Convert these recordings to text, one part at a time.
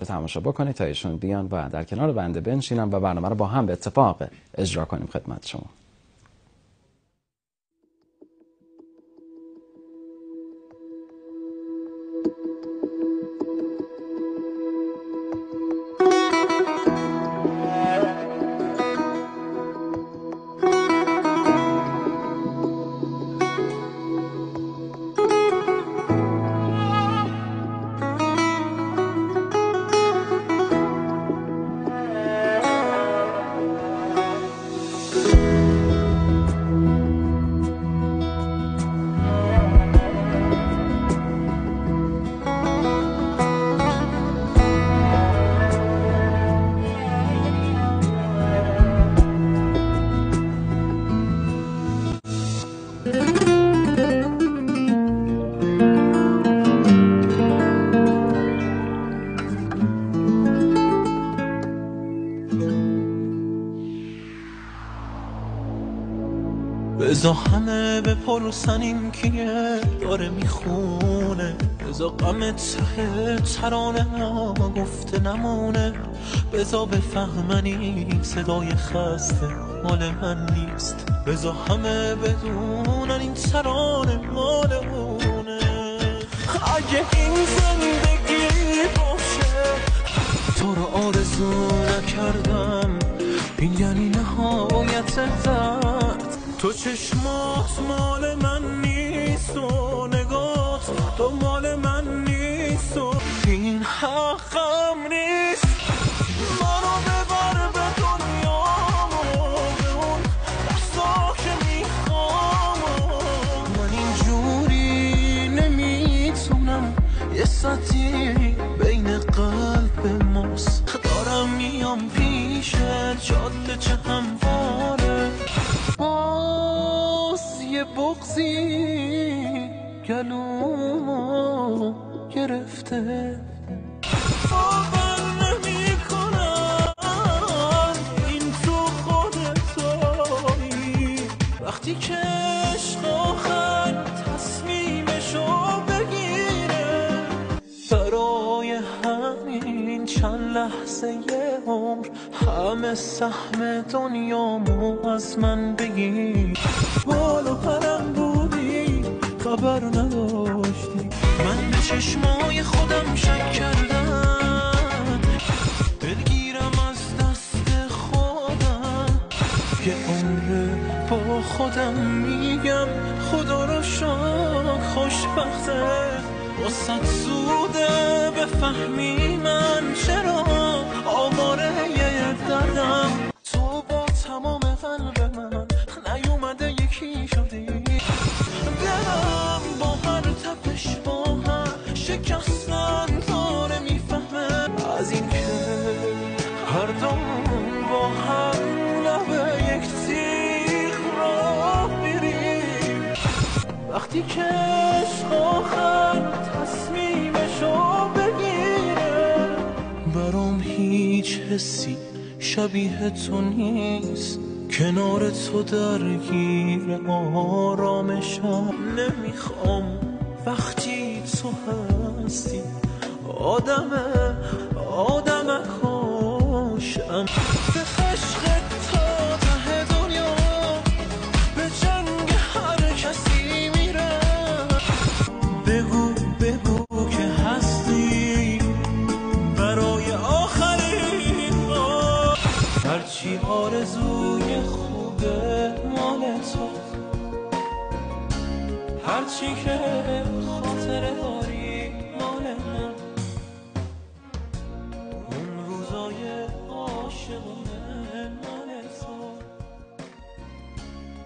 تماشا بکنید تا ایشون بیان و در کنار بنده بنشینم و برنامه رو با هم به اتفاق اجرا کنیم خدمت شما. بزا همه بپرسن این کیه داره میخونه، بزا غم ته ترانه ها گفته نمونه، بزا بفهمن این صدای خسته مال من نیست، بزا همه بدونن این ترانه مال اونه. اگه این زندگی باشه تو رو آرزو نکردم، این یعنی نهایت درد. تو چشمات مال من نیست و نگات تو مال من نیست و این حقم نیست. منو ببر به دنیا و به اون دستا که میخوام، من اینجوری نمیتونم، یه سطحی بین قلب ماست، دارم میام پیش جاده چه همواره، باز یه بغضی گلومو گرفته. باور نمی کنم این تو خودتایی، وقتی که عشق آخر تصمیمشو بگیره. برای همین چند لحظه یه عمر همه سهم دنیامو از من بگیر. بالا پرم بودی خبر نداشتی، من به چشمای خودم شک کردم، دلگیرم از دست خودم، یه عمر با خودم میگم خدا رو شکر خوشبخته. واسه زوده بفهمی من چرا آواره دردم، تو با تمام قلب من نیومده یکی شدی. دلم با هر تپش با هر شکستن داره میفهمه از این که هر دوم با هر لبه یک تیغ راه میریم. وقتی که عشق آخر تصمیمشو بگیره، برام هیچ حسی شبیه تو نیست، کنار تو درگیر آرامشم. نمیخوام وقتی تو هستی آدمکاشم، به عشق تا ته دنیا به جنگ هر کسی میرم. بگو که هستی برای آخرین بار، هرچی آرزوی خوبه مال تو، هرچی که خاطره داری مال من، اون روزای عاشقونه مال تو،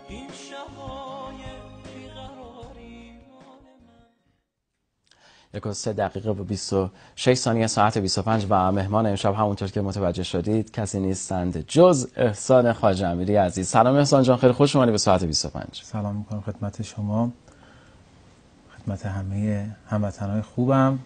این شبای بیقراری مال من. 1 دقیقه و 26 ثانیه ساعت 25 و مهمان امشب همونطور که متوجه شدید کسی نیستند جز احسان خواجه امیری عزیز. سلام احسان جان، خیلی خوش اومدی به ساعت 25. سلام میکنم خدمت شما، خدمت همه هموطنهای خوبم.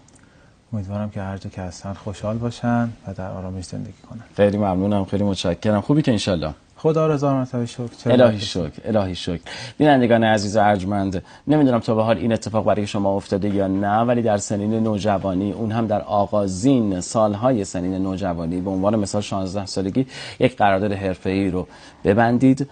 امیدوارم که هر جا که هستن خوشحال باشن و در آرامش زندگی کنن. خیلی ممنونم، خیلی متشکرم. خوبی که انشالله. خدا رضا مرتبه شکر. الهی شکر، الهی شکر. بینندگان عزیز و ارجمند، نمیدونم تا به حال این اتفاق برای شما افتاده یا نه، ولی در سنین نوجوانی، اون هم در آغازین سالهای سنین نوجوانی، به عنوان مثال 16 سالگی یک قرارداد حرفه‌ای رو ببندید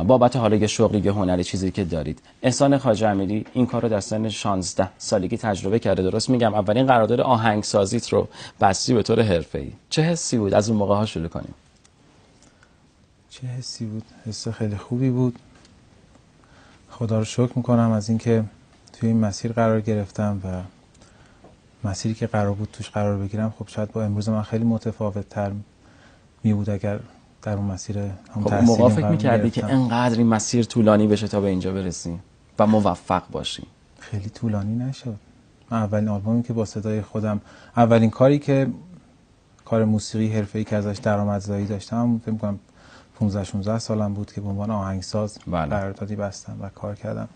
بابت حالا یه شغلی یا هنری چیزی که دارید. احسان خواجه امیری این کار رو در سن 16 سالگی تجربه کرده. درست میگم؟ اولین قرارداد آهنگسازیت رو بستی به طور حرفه‌ای. چه حسی بود؟ از اون موقع ها شروع کنیم. چه حسی بود؟ حس خیلی خوبی بود. خدا رو شکر میکنم از اینکه توی این مسیر قرار گرفتم و مسیری که قرار بود توش قرار بگیرم خب شاید با امروز من خیلی متفاوت تر می بود اگر در اون مسیر هم خب موقع فکر میکردی که انقدر این مسیر طولانی بشه تا به اینجا برسی و موفق باشی؟ خیلی طولانی نشد. من اولین آلبومی که با صدای خودم، اولین کاری که کار موسیقی حرفه‌ای که ازش درآمدزایی داشتم، فکر می‌کنم 15-16 سالم بود که به عنوان آهنگساز قراردادی بستم و کار کردم.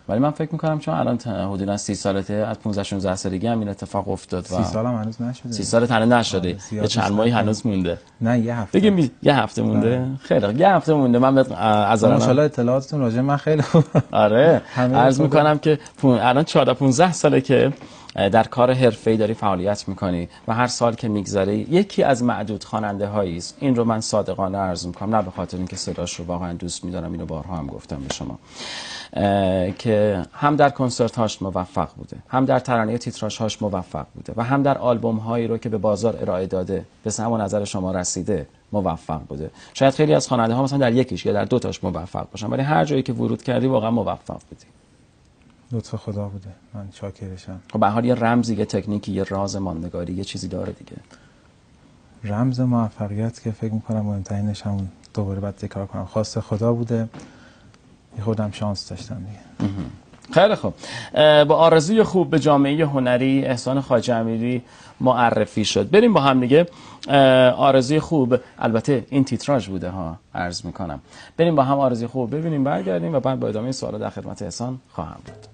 ولی من فکر می‌کنم چون الان حدوداً 30 سالته، از 15-16 سالگی هم این اتفاق افتاد. 30 سالم هنوز نشده. 30 سالت هنوز نشده. یه چند ماهی هنوز مونده. نه یه هفته. بگیم یه هفته مونده. خیلی یه هفته مونده. من از ان شاء الله اطلاعاتتون راجع من خیلی خوب. آره. عرض می‌کنم که الان 14-15 ساله که در کار حرفه‌ای داری فعالیت میکنی و هر سال که میگذره یکی از معدود خواننده هایی است. این رو من صادقانه عرض میکنم، نه به خاطر اینکه صداش رو واقعا دوست میدارم، اینو بارها هم گفتم به شما، که هم در کنسرت هاش موفق بوده، هم در ترانه تیتراژ هاش موفق بوده و هم در آلبوم هایی رو که به بازار ارائه داده به سمع و نظر شما رسیده موفق بوده. شاید خیلی از خواننده ها مثلا در یکیش یا در دو تاش موفق باشن، ولی هر جایی که ورود کردی واقعا موفق بودی. لطف خدا بوده، من شاکرشم. خب به هر حال یه رمزی، یه تکنیکی، یه راز ماندگاری، یه چیزی داره دیگه. رمز موفقیت که فکر می‌کنم مهمترینش همون، دوباره بعد ذکر کنم، خواست خدا بوده. خودم شانس داشتم دیگه. خیلی خوب. با آرزوی خوب به جامعه هنری، احسان خواجه امیری معرفی شد. بریم با هم دیگه. آرزوی خوب، البته این تیتراژ بوده ها، عرض میکنم. بریم با هم آرزوی خوب ببینیم، برگردیم و بعد با ادامه سوالا در خدمت احسان خواهم بود.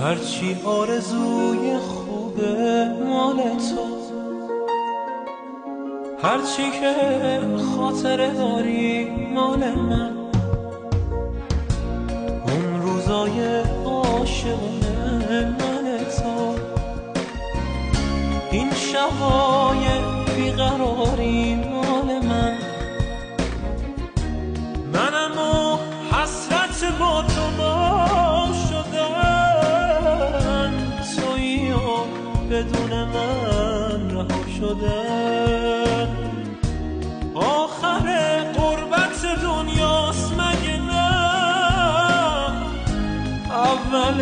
هرچی آرزوی خوبه مال تو، هرچی که خاطره داری مال من، اون روزای عاشقونه مال تو، این شبای بیقراری مال من، منم و حسرت با تو با شدن، تویی و بدون من رها شدن، آخر غربت دنیاست مگه نه، اول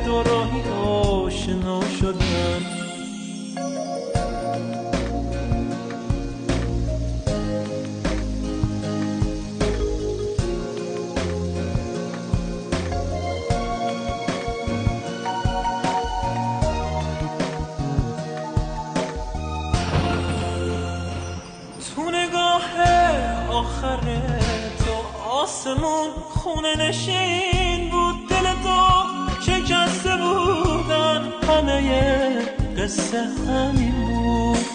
دو راهی آشنا شدن. آخر تو آسمون خونه نشین بود، دل تو شکسته بودن، همه قصه همین بود.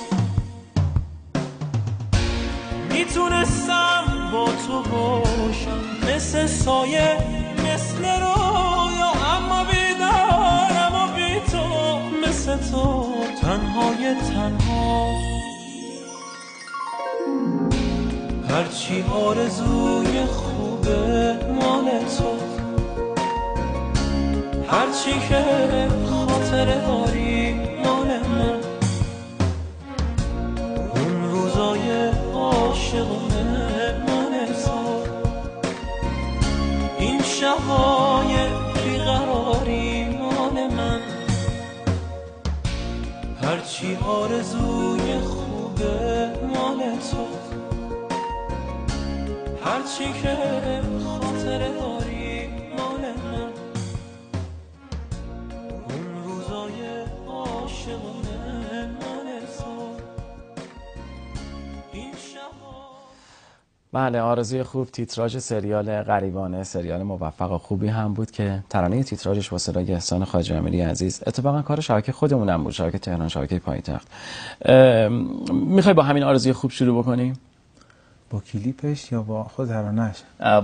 میتونستم با تو باشم مثل سایه، مثل رویا، اما بیدارم و بی تو، مثل تو تنهای تنها. هرچی آرزوی خوبه مال تو، هرچی که خاطره داری مال من، اون روزای عاشقونه مال تو، این شبای بیقراری مال من، هرچی آرزوی خوبه مال تو، هرچی که خاطره داری مال من، اون روزای عاشقانه مال تو، این شبا. بله، آرزوی خوب تیتراژ سریال غریبانه، سریال موفق و خوبی هم بود که ترانه تیتراژش با صدای احسان خواجه امیری عزیز اتفاقا کار شبکه خودمونم بود، شبکه تهران، شبکه پایتخت. میخوای با همین آرزوی خوب شروع بکنیم؟ با کلیپش یا با خود ترانه‌اش؟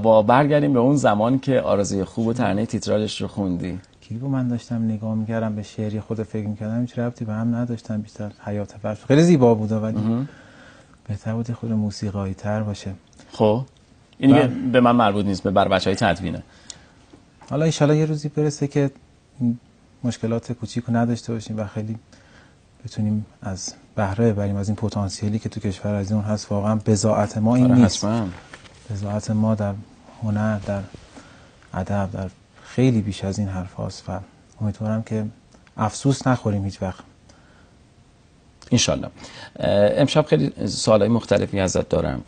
با برگردیم به اون زمان که آرزوی خوب و ترانه تیتراژش رو خوندی. کلیپو من داشتم نگاه میکردم، به شعری خود فکر میکردم، هیچ ربطی به هم نداشتن، بیشتر حیات فرش خیلی زیبا بود ولی بهتر بود خود موسیقایی تر باشه. خب این دیگه به من مربوط نیست، به بچهای تدوینه. حالا ان شاءالله یه روزی برسه که مشکلات کوچیکو نداشته باشیم و خیلی بتونیم از بهره ببریم از این پتانسیلی که تو کشور از اون هست. واقعا بضاعت ما این نیست. بضاعت ما در هنر، در ادب، در خیلی بیش از این حرف هاست و امیدوارم که افسوس نخوریم هیچ وقت. انشالله. امشب خیلی سوالای مختلفی ازت دارم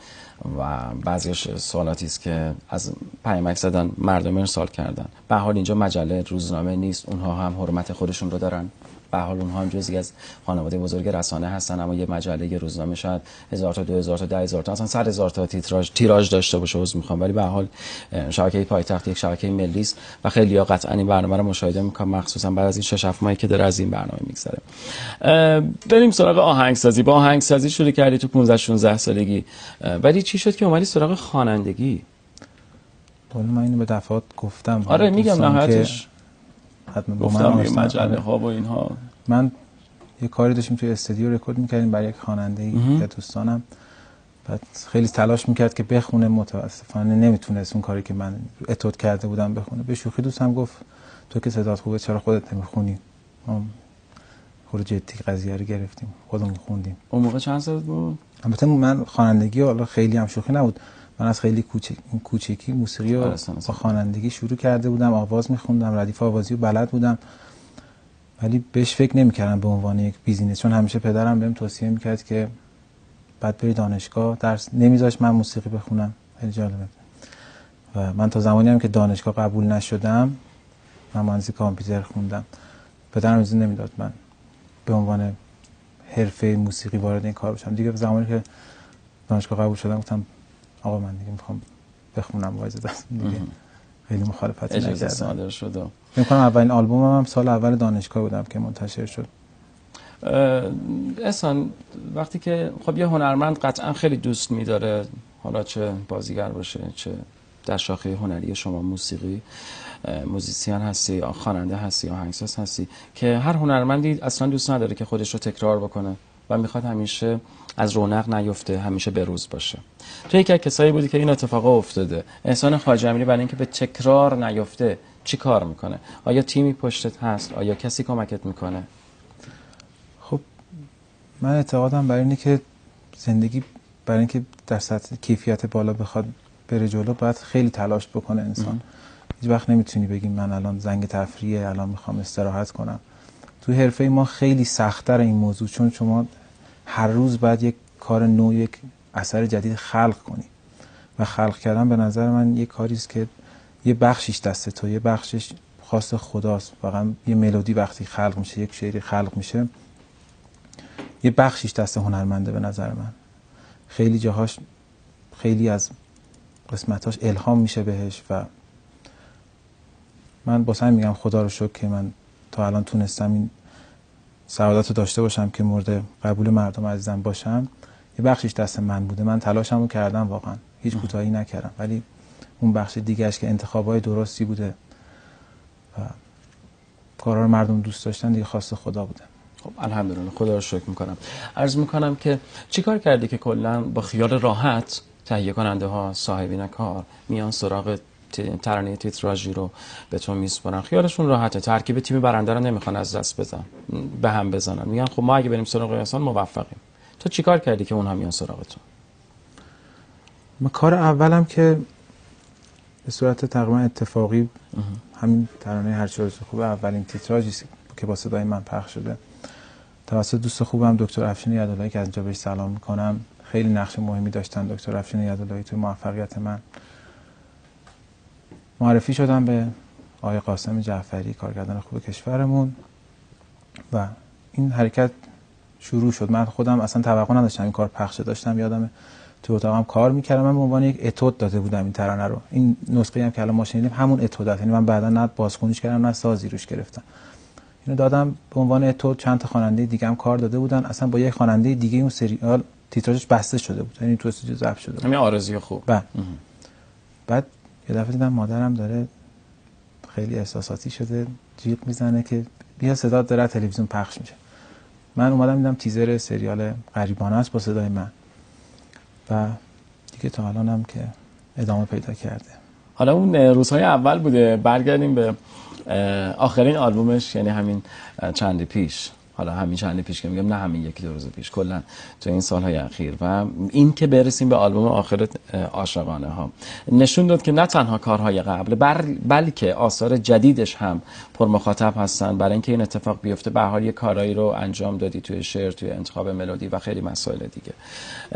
و بعضیش سوالاتی است که از پیامک زدن مردم ارسال کردن. به حال اینجا مجله روزنامه نیست، اونها هم حرمت خودشون رو دارن. به حال اونها هم جزئی از خانواده بزرگ رسانه هستن، اما یه مجله، یه روزنامه شاید 1000 تا 2000 تا 10000 تا اصلا 100000 تا تیراژ داشته باشه، عذر میخوام، ولی به حال شبکه پایتخت یک شبکه ملی است و خیلی‌ها قطعا این برنامه رو مشاهده میکنن، مخصوصا بعد از این 6 7 ماهی که داره از این برنامه میگذره. بریم سراغ آهنگسازی. با آهنگسازی شروع کردی تو 15 16 سالگی، ولی چی شد که اومدی سراغ خوانندگی؟ من اینو به دفعات گفتم. آره میگم نهایتش حتما گفتم این مجله ها و اینها. من یه کاری داشتیم توی استودیو رکورد میکردیم برای یک خواننده‌ای که دوستانم، بعد خیلی تلاش میکرد که بخونه، متاسفانه نمیتونست اون کاری که من اتود کرده بودم بخونه. به شوخی دوستم گفت تو که صدات خوبه چرا خودت نمیخونی؟ ما خود جدی قضیه رو گرفتیم، خودمون خوندیم. اون موقع چند سالت بود؟ البته من خوانندگی حالا خیلی هم شوخی نبود، من از خیلی کوچیکی موسیقی رو با خوانندگی شروع کرده بودم، آواز میخوندم، ردیف آوازی رو بلد بودم، ولی بهش فکر نمی‌کردم به عنوان یک بیزینس، چون همیشه پدرم بهم توصیه میکرد که بعد بری دانشگاه، درس نمیذاش من موسیقی بخونم. خیلی جالبه. و من تا زمانی هم که دانشگاه قبول نشدم، من مهندسی کامپیوتر خوندم، پدرم اجازه نمیداد من به عنوان حرفه موسیقی وارد این کار بشم. دیگه زمانی که دانشگاه قبول شدم گفتم آقا من دیگه میخوام بخونم، وایز دست دیگه خیلی مخالفت نکردم. اجازه صادر شد. فکر کنم اولین آلبومم هم سال اول دانشگاه بودم که منتشر شد. احسان، وقتی که خب یه هنرمند قطعا خیلی دوست می‌داره، حالا چه بازیگر باشه چه در شاخه هنری شما موسیقی، موزیسین هستی، خواننده هستی، آهنگساز هستی، که هر هنرمندی اصلا دوست نداره که خودش رو تکرار بکنه و میخواد همیشه از رونق نیفته، همیشه به روز باشه. تو یکی از کسایی بودی که این اتفاق افتاده. احسان خواجه امیری برای اینکه به تکرار نیفته چی کار میکنه؟ آیا تیمی پشتت هست؟ آیا کسی کمکت میکنه؟ خب من اعتقادم برای اینه که زندگی برای اینکه در سطح کیفیت بالا بخواد بره جلو باید خیلی تلاش بکنه انسان. هیچ وقت نمیتونی بگی من الان زنگ تفریحه، الان میخوام استراحت کنم. تو حرفه ما خیلی سخت‌تر این موضوع، چون شما هر روز باید یک کار نو، یک اثر جدید خلق کنی و خلق کردن به نظر من یک کاری است که یه بخشش دست تو، یه بخشش خاص خداست. واقعا یه ملودی وقتی خلق میشه، یک شعری خلق میشه، یه بخشش دست هنرمنده. به نظر من خیلی جاهاش، خیلی از قسمتاش الهام میشه بهش و من باسم میگم خدا رو شکر که من تا الان تونستم این سعادت رو داشته باشم که مورد قبول مردم عزیزم باشم. یه بخشش دست من بوده، من تلاشمو کردم، واقعا هیچ کوتاهی نکردم، ولی اون بخش دیگه‌اش که انتخابای درستی بوده و کارا رو مردم دوست داشتن دیگه خواست خدا بوده. خب الحمدلله، خدا رو شکر میکنم. عرض میکنم که چیکار کردی که کلا با خیال راحت تهیه کننده ها، صاحبین کار میان سراغ ترانه تیتراژی رو به تو میسپارن؟ خیالشون راحته، ترکیب تیم برنده رو نمیخوان از دست به هم بزنن، میگن خب ما اگه بریم سراغ احسان موفقیم. تو چیکار کردی که اونها میان سراغ تو؟ من کار اولم که به صورت تقریبا اتفاقی همین ترانه هر چه خوبه اولین تیتراژی که با صدای من پخش شده، توسط دوست خوبم دکتر افشین یدالایی که از اینجا بهش سلام میکنم، خیلی نقش مهمی داشتن دکتر افشین یدالایی توی موفقیت من. معرفی شدم به آقای قاسم جعفری، کارگردان خوب کشورمون، و این حرکت شروع شد. من خودم اصلا توقع نداشتم این کار پخش داشتم، یادمه تو اتاقم کار میکردم، من به عنوان یک اتود داده بودم این ترانه رو. این نسخه هم که الان ما شنیدیم همون اتود، یعنی من بعدا نه بازخونیش کردم نه سازی روش گرفتم، اینو دادم به عنوان اتود. چند تا خواننده دیگه هم کار داده بودن، اصلا با یک خواننده دیگه اون سریال تیتراژش بسته شده بود، یعنی تو استودیو ضبط شده بود. همین آرزوی خوب. بعد یه دفعه دیدم مادرم داره خیلی احساساتی شده، جیغ میزنه که بیا صدا داره تلویزیون پخش میشه. من اومدم دیدم تیزر سریال غریبانه است با صدای من، و دیگه تا الانم که ادامه پیدا کرده. حالا اون روزهای اول بوده، برگردیم به آخرین آلبومش، یعنی همین چندی پیش. حالا همین چندی پیش که میگم، نه همین یکی دو روز پیش، کلا تو این سالهای اخیر. و این که برسیم به آلبوم آخر عاشقانه ها، نشون داد که نه تنها کارهای قبل بلکه آثار جدیدش هم پر مخاطب هستن. برای اینکه این اتفاق بیفته به هر حال یه کارایی رو انجام دادی توی شعر، توی انتخاب ملودی و خیلی مسائل دیگه.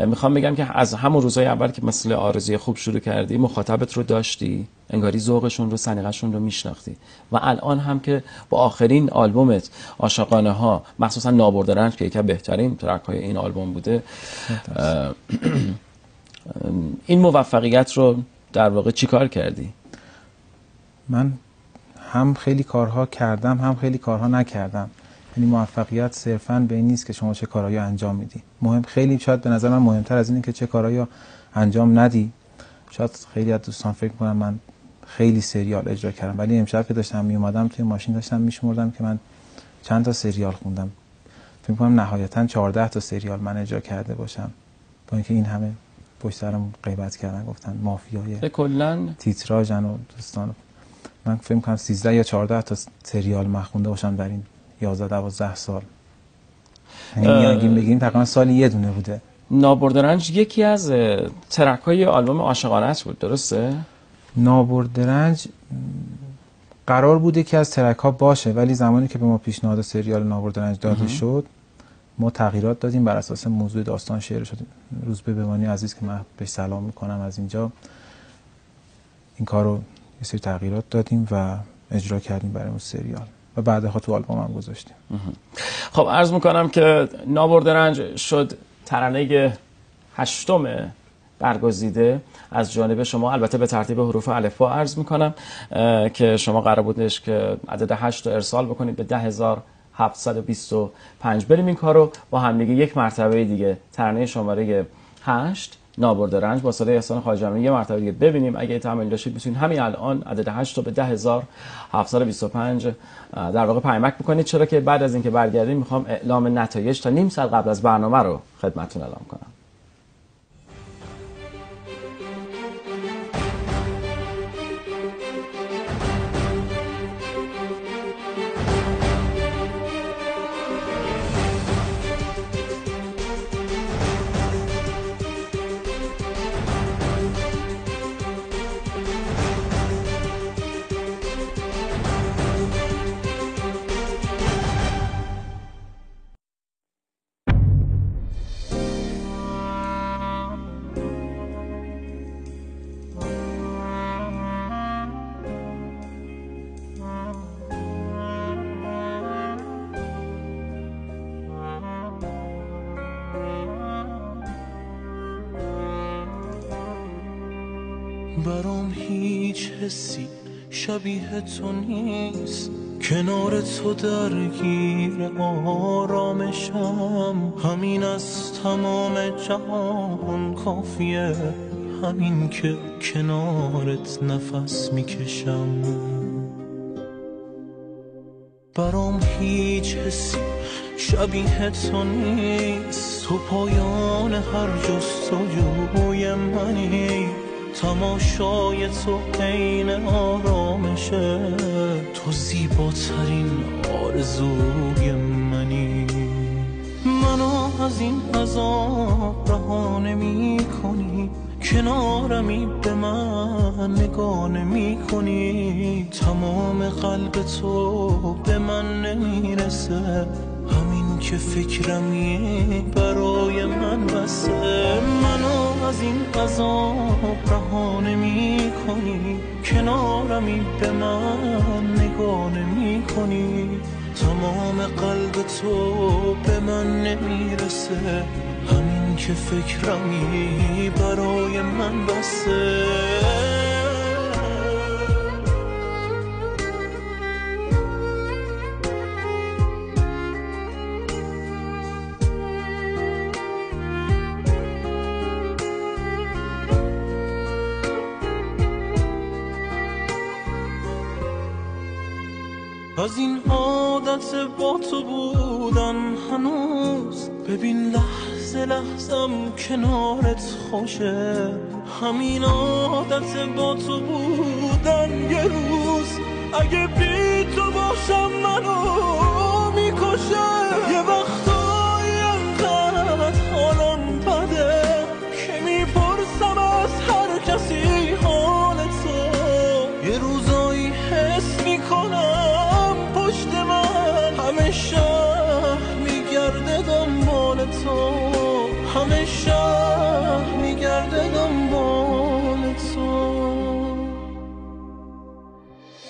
میخوام بگم که از همون روزهای اول که مثل آرزوی خوب شروع کردی، مخاطبت رو داشتی، انگاری ذوقشون رو، سلیقه‌شون رو میشناختی. و الان هم که با آخرین آلبومت عاشقانه ها، مخصوصا نابرده رنج که یکی از بهترین ترک های این آلبوم بوده، این موفقیت رو در واقع چی کار کردی؟ من هم خیلی کارها کردم هم خیلی کارها نکردم. یعنی موفقیت صرفاً به این نیست که شما چه کارهایی انجام میدی. خیلی شاید به نظر من مهمتر از اینه که چه کارهایی انجام ندی. شاید خیلی از دوستان فکر کنن من خیلی سریال اجرا کردم، ولی امشب که داشتم می اومدم توی ماشین داشتم میشمردم که من چند تا سریال خوندم. فکر کنم نهایتاً 14 تا سریال من اجرا کرده باشم، با اینکه این همه پشت سرم غیبت کردن، گفتن مافیای کلاً تیتراژن و دوستان. من فکر کنم 13 یا 14 تا سریال من خونده باشم در این 11 12 سال. یعنی بگیم تقریبا سالی یه دونه بوده. نابرده رنج یکی از ترک های آلبوم عاشقانه بود، درسته؟ نابرده رنج قرار بوده که از ترک ها باشه، ولی زمانی که به ما پیشنهاد سریال نابرده رنج داده شد، ما تغییرات دادیم بر اساس موضوع داستان شعر شد. روزبه بمانی عزیز که من بهش سلام میکنم از اینجا، این کارو یه سری تغییرات دادیم و اجرا کردیم برای اون سریال و بعدها تو آلبوم هم گذاشتیم. خب عرض میکنم که نابرده رنج شد ترانه 8م برگزیده از جانب شما، البته به ترتیب حروف الفبا عرض میکنم که شما قرار بودش که عدد 8 رو ارسال بکنید به 10725. بریم این کارو با هم دیگه یک مرتبه دیگه، ترانه شماره 8 نابرده رنج با صدای احسان خواجه‌امینی یه مرتبه دیگه ببینیم. اگه تمایل داشتید میتونید همین الان عدد 8 رو به 10725 در واقع پیامک بکنید، چرا که بعد از اینکه برگردیم میخوام اعلام نتایج تا نیم ساعت قبل از برنامه رو خدمتتون اعلام کنم. برام هیچ حسی شبیه تو نیست، کنار تو درگیر آرامشم. همین از تمام جهان کافیه، همین که کنارت نفس میکشم. برام هیچ حسی شبیه تو نیست، تو پایان هر جستجوی منی. تماشای تو عین آرامشه، تو زیباترین آرزوی منی. منو از این عذاب رها نمی کنی، کنارمی به من نگاه نمی کنی. تمام قلب تو به من نمیرسه، همین که فکرمی برای من بسه. منو از این عذاب رها نمی کنی، کنارمی به من نگاه نمی کنی. تمام قلب تو به من نمیرسه، همین که فکرمی برای من بسه. از این عادت با تو بودن هنوز، ببین لحظه لحظم کنارت خوشه. همین عادت با تو بودن یه روز اگه بی تو باشم منو میکشه. یه وقتایی انقدر حالم بده که میپرسم از هر کسی حال تو. یه روزایی حس میکنم پشت من همه شهر میگرده دنبال تو، همه شهر میگرده دنبال تو.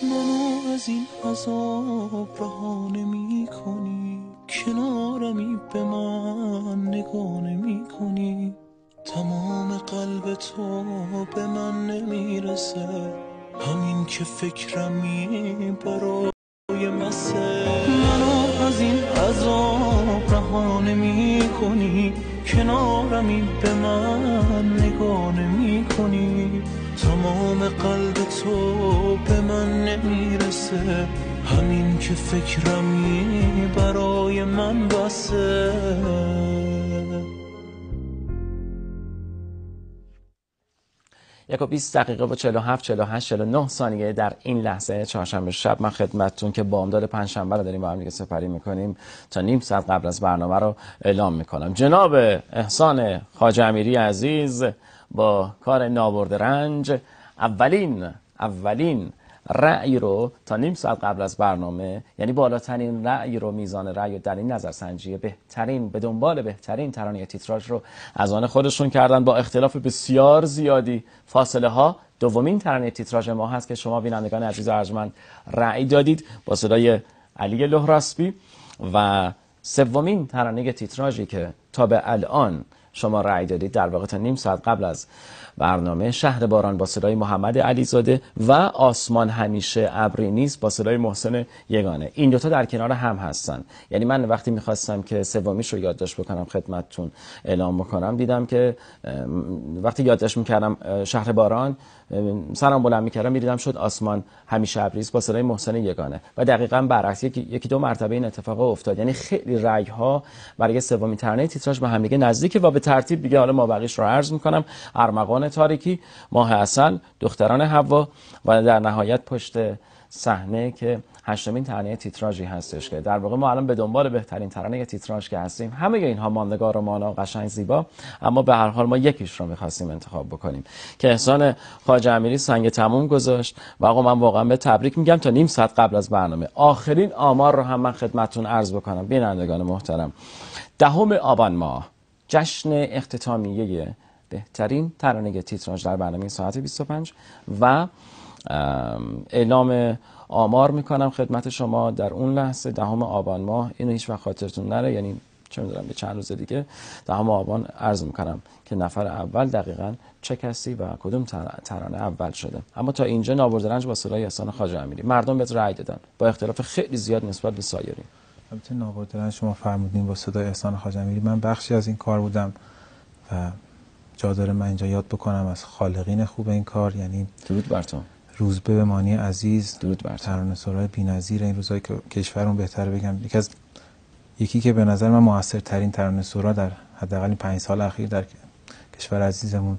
منو از این عذاب رها نمی کنی، کنارمی به من نگاه نمی کنی. تمام قلب تو به من نمیرسه، همین که فکرمی برای مسه. منو از این عذاب رها نمی کنی، کنارمی به من نگاه نمی کنی. تمام قلب تو به من نمیرسه، همین که فکرمی برای من بسه. یک و 20 دقیقه و 47 48 49 ثانیه در این لحظه چهارشنبه شب من خدمتتون که بامداد پنجشنبه رو داریم با هم دیگه سپری میکنیم تا نیم ساعت قبل از برنامه رو اعلام میکنم. جناب احسان خواجه امیری عزیز با کار نابرد رنج اولین رأی رو تا نیم ساعت قبل از برنامه، یعنی بالاترین رأی رو، میزان رأی در این نظرسنجی بهترین به دنبال بهترین ترانه تیتراژ رو از آن خودشون کردن با اختلاف بسیار زیادی فاصله ها. دومین ترانه تیتراژ ما هست که شما بینندگان عزیز و ارجمند رأی دادید با صدای علی لهراسبی، و سومین ترانه تیتراژی که تا به الان شما رأی دادید در واقع تا نیم ساعت قبل از برنامه، شهر باران با صدای محمد علیزاده و آسمان همیشه ابری نیست با صدای محسن یگانه. این دوتا در کنار هم هستن. یعنی من وقتی میخواستم که سومیش رو یادداشت بکنم خدمتتون اعلام بکنم، دیدم که وقتی یادداشت میکردم شهر باران سرم بلند میکردم میدیدم شد آسمان همیشه ابری با صدای محسن یگانه، و دقیقاً برعکس یکی دو مرتبه این اتفاق افتاد. یعنی خیلی رأی ها برای سومین ترانه تیتراژ به هم دیگه نزدیکه و به ترتیب دیگه حالا ما بقیش رو عرض میکنم. ارمغان تاریکی، ماه عسل، دختران حوا و در نهایت پشت صحنه که هشتمین ترانه تیتراژی هستش که در واقع ما الان به دنبال بهترین ترانه تیتراژ که هستیم. همه اینها ماندگار و مانا و قشنگ زیبا، اما به هر حال ما یکیش رو می‌خواستیم انتخاب بکنیم که احسان خواجه امیری سنگ تموم گذاشت. و آقا من واقعا به تبریک میگم تا نیم ساعت قبل از برنامه. آخرین آمار رو هم من خدمتتون عرض بکنم بینندگان محترم. 10 آبان ماه جشن اختتامیه بهترین ترانه تیتراژ در برنامه ساعت 25 و اعلام آمار میکنم خدمت شما در اون لحظه 10 آبان ماه. اینو هیچ وقت خاطرتون نره، یعنی چه میدونم به چند روز دیگه 10 آبان عرض میکنم که نفر اول دقیقاً چه کسی و کدوم ترانه اول شده. اما تا اینجا نابرد رنج با صدای احسان خواجه امیری. مردم بهت رأی دادن با اختلاف خیلی زیاد نسبت به سایرین. البته نابرد رنج شما فرمودین با صدای احسان خواجه امیری، من بخشی از این کار بودم و جا داره من اینجا یاد بکنم از خالقین خوب این کار، یعنی درود بر تو روزبه بمانی عزیز، درود بر تو، ترانه‌سرای بی‌نظیر این روزایی که کشورمون بهتره بگم یکی که به نظر من موثرترین ترانه‌سرا در حداقل 5 سال اخیر در کشور عزیزمون،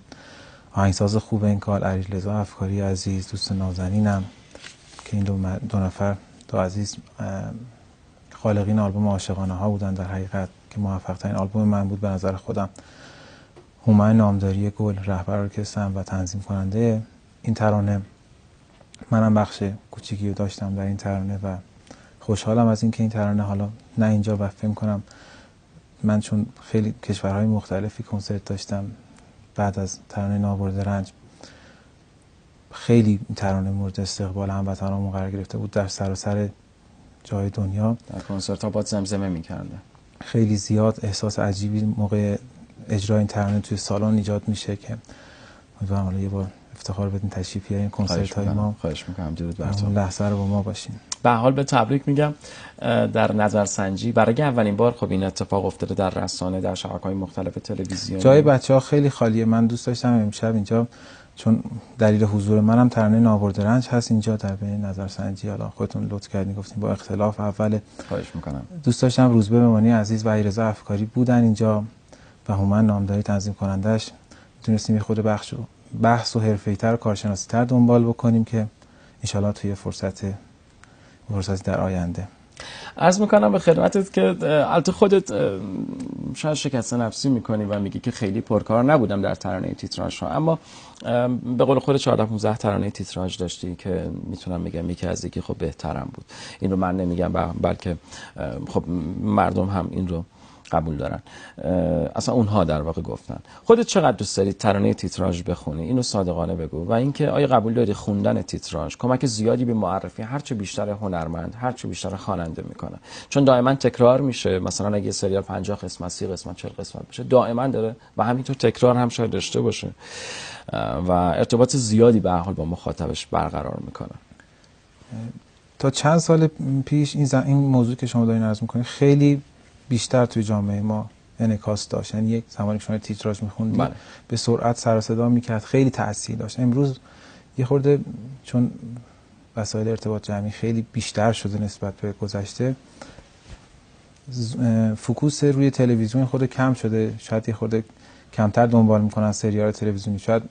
آهنگساز خوب این کار علیرضا افکاری عزیز، دوست نازنینم که این دو نفر دو عزیز خالقین آلبوم عاشقانه ها بودن در حقیقت که موفق ترین آلبوم من بود به نظر خودم. هومن نامداری گل رهبر ارکستر و تنظیم کننده این ترانه، منم بخش کوچیکی رو داشتم در این ترانه و خوشحالم از اینکه این ترانه حالا نه اینجا و فکر کنم من چون خیلی کشورهای مختلفی کنسرت داشتم بعد از ترانه نابرده رنج، خیلی این ترانه مورد استقبال هموطنانمون قرار گرفته بود در سراسر جای دنیا. در کنسرت ها باد زمزمه می‌کرده. خیلی زیاد احساس عجیبی موقع اجرای این ترانه توی سالن ایجاد میشه که امیدوارم حالا یه بار افتخار بدین تشریف بیارین کنسرت های ما. خواهش می‌کنم. درود بر تو. لحظه رو با ما باشین. به حال به تبریک میگم. در نظرسنجی برای اولین بار خب این اتفاق افتاده در رسانه، در شبکه‌های مختلف تلویزیونی. جای بچه‌ها خیلی خالیه. من دوست داشتم امشب اینجا چون دلیل حضور منم ترانه نابرده رنج هست اینجا در بین نظرسنجی، حالا خودتون لطف کردین گفتین با اختلاف اول. خواهش می‌کنم. دوست داشتم روزبه بمانی عزیز و علیرضا افکاری بودن اینجا و هومن نامداری تنظیم کنندش، میتونستیم یه خود بحث و حرفه‌ای‌تر و کارشناسی‌تر دنبال بکنیم که انشالله توی فرصتی در آینده. عرض میکنم به خدمتت که البته خودت شاید شکست نفسی میکنی و میگی که خیلی پرکار نبودم در ترانه تیتراژ ها، اما به قول خود 14-15 ترانه تیتراژ داشتی که میتونم بگم یکی از یکی خب بهترم بود. این رو من نمیگم بلکه خب مردم هم این رو قبول دارن، اصلا اونها در واقع گفتن. خودت چقدر دوست داری ترانه تیتراژ بخونی؟ اینو صادقانه بگو. و اینکه آیا قبول داری خوندن تیتراژ کمک زیادی به معرفی هرچه بیشتر هنرمند، هرچه بیشتر خواننده میکنه؟ چون دائما تکرار میشه، مثلا اگه سریال 50 قسمت 30 قسمت 40 قسمت بشه دائما داره و همینطور تکرار هم شاید داشته باشه و ارتباط زیادی به هر حال با مخاطبش برقرار میکنه. تا چند سال پیش این موضوع که شما دارین عرض میکنید خیلی بیشتر توی جامعه ما انعکاس داشت. یعنی یک زمانی که شما تیتراژ می‌خوندید بله. به سرعت سر و صدا می‌کرد، خیلی تأثیر داشت. امروز یه خورده چون وسایل ارتباط جمعی خیلی بیشتر شده نسبت به گذشته، فوکوس روی تلویزیون خود کم شده، شاید یه خورده کمتر دنبال می‌کنن سریال تلویزیونی، شاید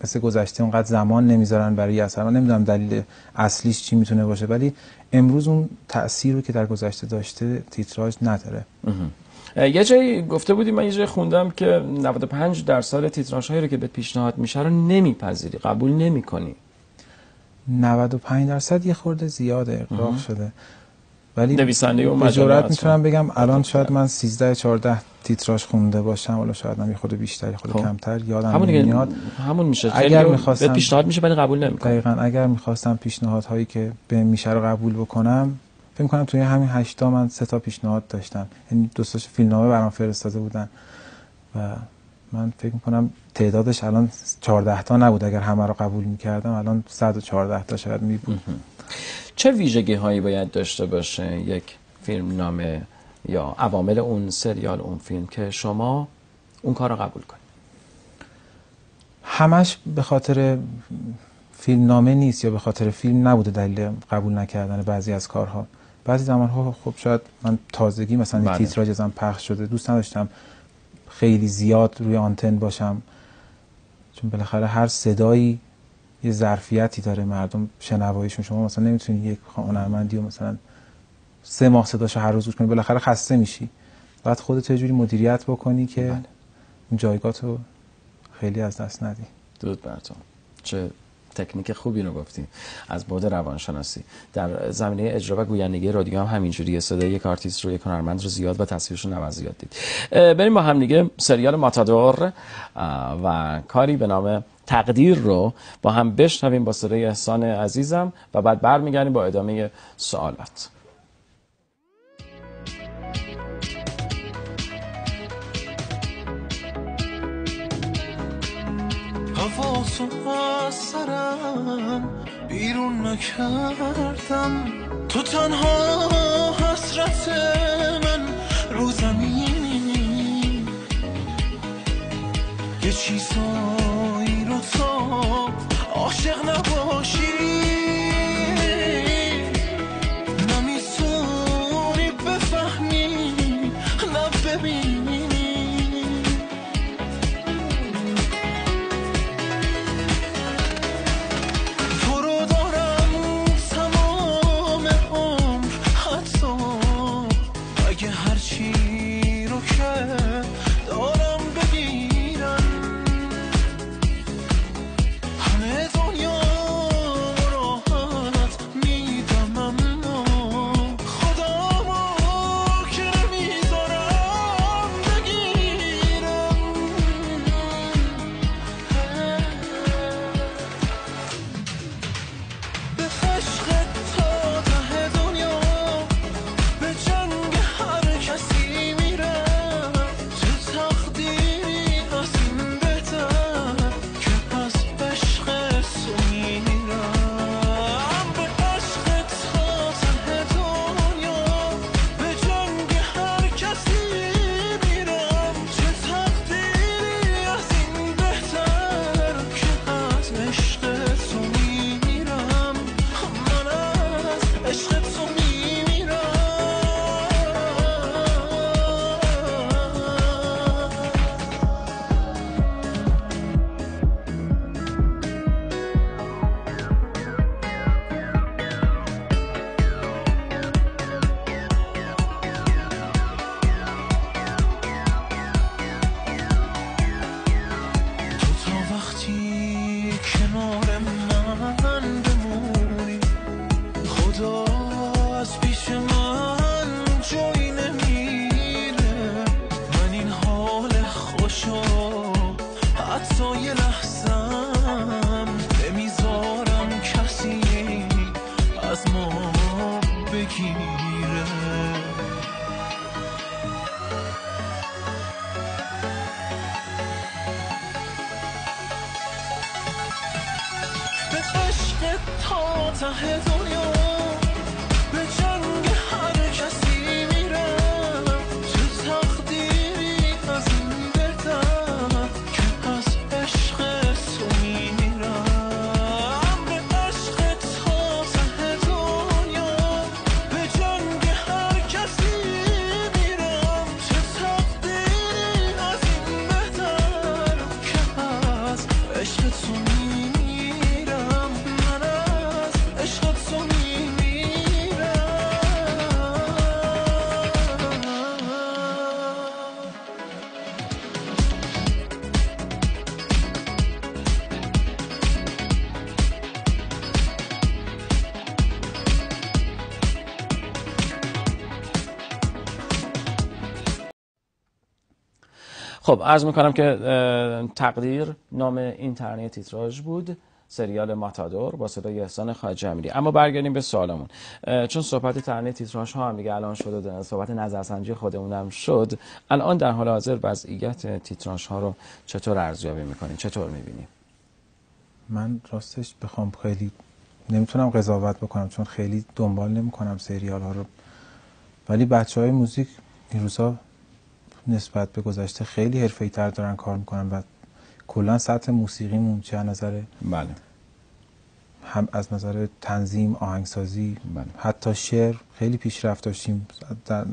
مثل گذشته اونقدر زمان نمیذارن برای اثر. من نمیدونم دلیل اصلیش چی میتونه باشه، ولی امروز اون تأثیر رو که در گذشته داشته تیتراژ نداره. یه جایی گفته بودی، من یه جایی خوندم که 95% تیتراژهایی رو که به پیشنهاد میشه رو نمیپذیری، قبول نمیکنی. 95% یه خورده زیاده، اغراق شده. ولی نویسنده اون به جرئت مجله میتونم بگم الان شاید من 13-14 تیتراژ خونده باشم، ولی شاید من یه خورده بیشتر، یه خورده کمتر، یادم نمیاد. همون میشه. اگر می‌خواستم به پیشنهاد میشه ولی قبول نمیکنم. دقیقاً اگر می‌خواستم پیشنهادهایی که به میشه رو قبول بکنم، فکر می‌کنم توی همین 8 تا من 3 تا پیشنهاد داشتم. یعنی دوستاش فیلمنامه برام فرستاده بودن و من فکر می‌کنم تعدادش الان 14 تا نبود. اگر همه رو قبول می‌کردم الان 114 تا شاید می‌بود. چه ویژگی‌هایی باید داشته باشه یک فیلمنامه یا عوامل اون سریال اون فیلم که شما اون کار رو قبول کنید؟ همش به خاطر فیلمنامه نیست یا به خاطر فیلم نبوده دلیل قبول نکردن بعضی از کارها. بعضی زمانها خب شاید من تازگی مثلا تیتراژ ازم پخش شده، دوست نداشتم خیلی زیاد روی آنتن باشم، چون بالاخره هر صدایی یه ظرفیتی داره، مردم شنواییشون. شما مثلا نمیتونی یک هنرمندی رو مثلا 3 ماه صداشو هر روز گوش کنی، بالاخره خسته میشی. بعد خودت یه جوری مدیریت بکنی که اون جایگاهتو خیلی از دست ندی. درود بر تو. چه تکنیک خوبی رو گفتی از بعد روانشناسی. در زمینه اجرا و گویندگی رادیو هم همینجوریه. صدای یک آرتیست رو، یک هنرمند رو زیاد و تصویرش رو نباید زیاد دید. بریم با هم دیگه سریال ماتادور و کاری به نام تقدیر رو با هم بشنویم با صدای احسان عزیزم و بعد برمیگردیم با ادامه سوالات. حواسو از سرم بیرون نکردم، تو تنها حسرت من رو زمینی، یه چیزایی رو تا عاشق نباشی نمیتونی بفهمی نه ببینی. تا یه لحظم نمیذارم کسی از ما بگیره. به عشق تا ته دنیا به جنگ هر کسی میرم، چه تقدیری از این بهتر که از عشق تو میمیرم. به عشق تا ته دنیا به جنگ هر کسی میرم، چه تقدیری از این بهتر که از عشق تو میمیرم. من از عشق تو میمیرم. خب عرض میکنم که تقدیر نام این ترانه تیتراژ بود، سریال ماتادور با صدای احسان خواجه امیری. اما برگردیم به سوالمون، چون صحبت ترانه تیتراژ ها هم دیگه الان شد و صحبت نظرسنجی خودمون هم شد، الان در حال حاضر وضعیت تیتراژ ها رو چطور ارزیابی میکنین؟ چطور میبینیم؟ من راستش بخوام خیلی نمیتونم قضاوت بکنم چون خیلی دنبال نمیکنم سریال ها رو، ولی بچهای موزیک این روزا نسبت به گذشته خیلی حرفه‌ای تر دارن کار میکنن و کلا سطح موسیقیمون چه از نظر بله هم از نظر تنظیم، آهنگسازی، بله. حتی شعر خیلی پیشرفت داشتیم،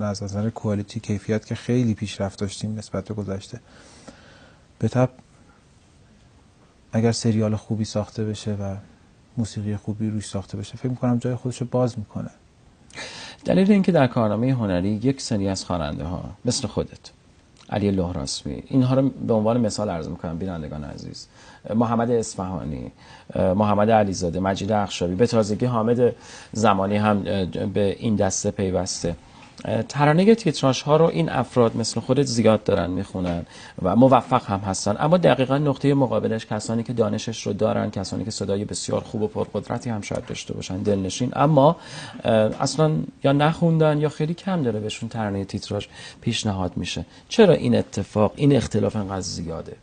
از نظر کوالیتی، کیفیت که خیلی پیشرفت داشتیم نسبت به گذشته. به طب اگر سریال خوبی ساخته بشه و موسیقی خوبی روش ساخته بشه فکر میکنم جای خودش رو باز میکنه. دلیل اینکه در کارنامه هنری یک سری از خواننده ها مثل خودت، علی لهراسبی، اینها رو به عنوان مثال عرض میکنم بینندگان عزیز، محمد اصفهانی، محمد علیزاده، مجید اخشابی، به تازگی حامد زمانی هم به این دسته پیوسته، ترانه تیتراژ ها رو این افراد مثل خودت زیاد دارن میخونن و موفق هم هستن، اما دقیقا نقطه مقابلش کسانی که دانشش رو دارن، کسانی که صدای بسیار خوب و پرقدرتی هم شاید داشته باشن، دلنشین، اما اصلا یا نخوندن یا خیلی کم داره بهشون ترانه تیتراژ پیشنهاد میشه. چرا این اتفاق، این اختلاف انقدر زیاده؟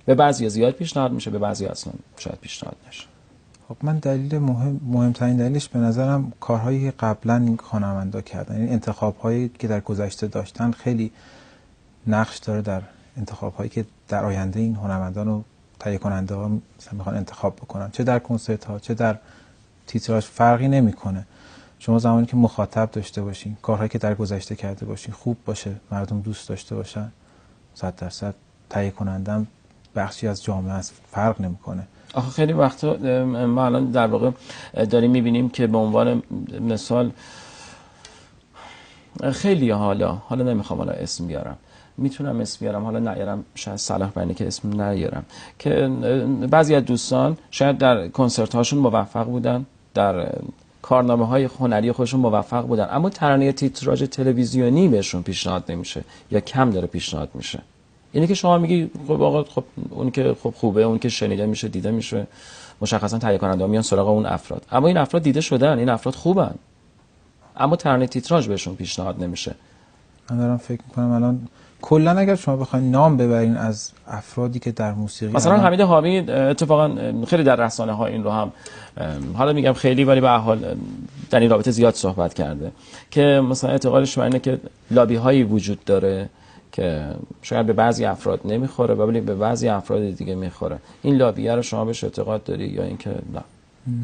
به بعضی زیاد پیشنهاد میشه، به بعضی اصلا شاید پیشنهاد نشه. خب من دلیل مهمترین دلیلش به نظرم کارهایی که قبلا این خواننده کردن، این انتخاب‌هایی که در گذشته داشتن خیلی نقش داره در انتخاب‌هایی که در آینده این هنرمندان و تهیه کننده‌ها مثلا میخوان انتخاب بکنن، چه در کنسرت‌ها چه در تیتراژ فرقی نمیکنه. شما زمانی که مخاطب داشته باشین، کارهایی که در گذشته کرده باشین خوب باشه، مردم دوست داشته باشن، 100% تهیه کنندم بخشی از جامعه است، فرق نمیکنه. آخه خیلی وقتا ما الان در واقع داریم میبینیم که به عنوان مثال خیلی حالا نمیخوام حالا اسم بیارم، میتونم اسم بیارم، حالا نیارم شاید صلاح بینه که اسم نیارم، که بعضی از دوستان شاید در کنسرت هاشون موفق بودن، در کارنامه های هنری خودشون موفق بودن، اما ترانه تیتراژ تلویزیونی بهشون پیشنهاد نمیشه یا کم داره پیشنهاد میشه. اینی که شما میگی خب آقا خب اون که خب خوبه، اون که شنیده میشه، دیده میشه، مشخصا تهیه کننده میان سراغ اون افراد، اما این افراد دیده شدن، این افراد خوبن، اما ترانه تیتراژ بهشون پیشنهاد نمیشه. من دارم فکر میکنم الان کلا اگر شما بخواید نام ببرین از افرادی که در موسیقی مثلا حمید حامی اتفاقا خیلی در رسانه ها این رو هم حالا میگم خیلی ولی به هر حال در این رابطه زیاد صحبت کرده که مثلا اعتقادش بر اینه که لابی هایی وجود داره که شاید به بعضی افراد نمیخوره ولی به بعضی افراد دیگه میخوره. این لابیه رو شما بهش اعتقاد داری یا اینکه نه؟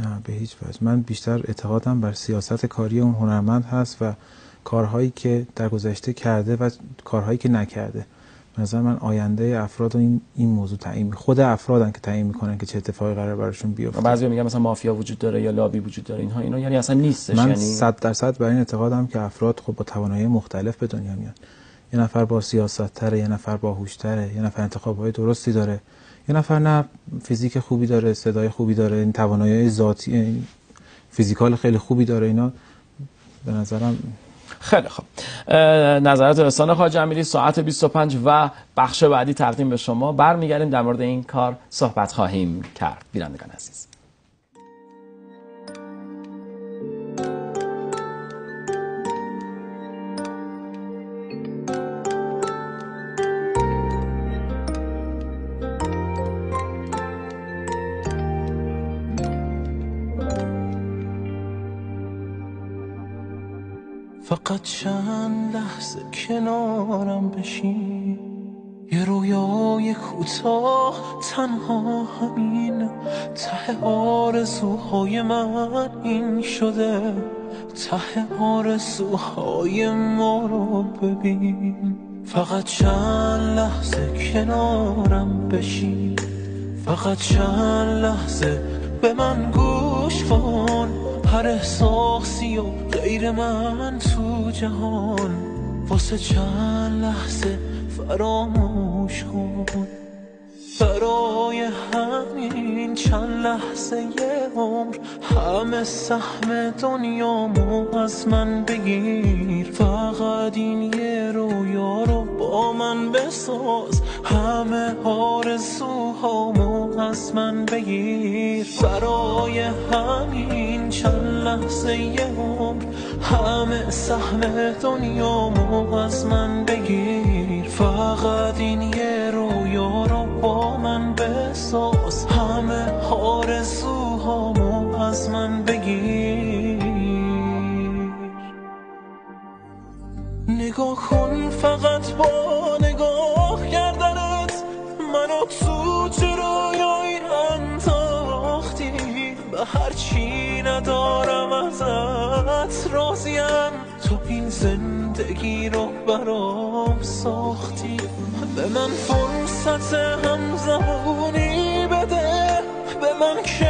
نه به هیچ وجه. من بیشتر اعتقادم بر سیاست کاری اون هنرمند هست و کارهایی که در گذشته کرده و کارهایی که نکرده. به نظر من آینده افراد و این موضوع تعیین، خود افرادن که تعیین میکنن که چه اتفاقی قرار براشون بیفته. بعضیا میگن مثلا مافیا وجود داره یا لابی وجود داره، اینا یعنی اصلا نیستش. من یعنی 100% بر این اعتقادم که افراد خب با توانایی مختلف به دنیا میان. یه نفر با سیاست‌تره، یه نفر باهوش‌تره، یه نفر انتخاب‌های درستی داره، یه نفر نه فیزیک خوبی داره، صدای خوبی داره، این توانایی ذاتی فیزیکال خیلی خوبی داره. اینا به نظرم خیلی خوب. نظرات احسان خواجه امیری ساعت 25 و بخش بعدی تقدیم به شما. برمیگردیم در مورد این کار صحبت خواهیم کرد. بینندگان عزیز، فقط چند لحظه کنارم بشین، یه رویای کوتاه تنها همین، ته آرزوهای من این شده، ته آرزوهای ما رو ببین. فقط چند لحظه کنارم بشین، فقط چند لحظه به من گوش کن، هر احساسی و غیر من تو جهان واسه چند لحظه فراموش کن. برای همین چند لحظه یه عمر همه سهم دنیامو از من بگیر، فقط این یه رویا رو با من بساز، همه آرزوهامو از من بگیر. برای همین چند لحظه یه عمر همه سهم دنیامو از من بگیر، فقط این یه رویا رو با من بساز، همه آرزوهامو از من بگیر. نگاه کن فقط با نگاه کردنت منو تو چه رویایی انداختی، به هرچی ندارم ازت راضیم، تو این زندگی رو برام ساختی. به من فرصت همزمانی بده، به من که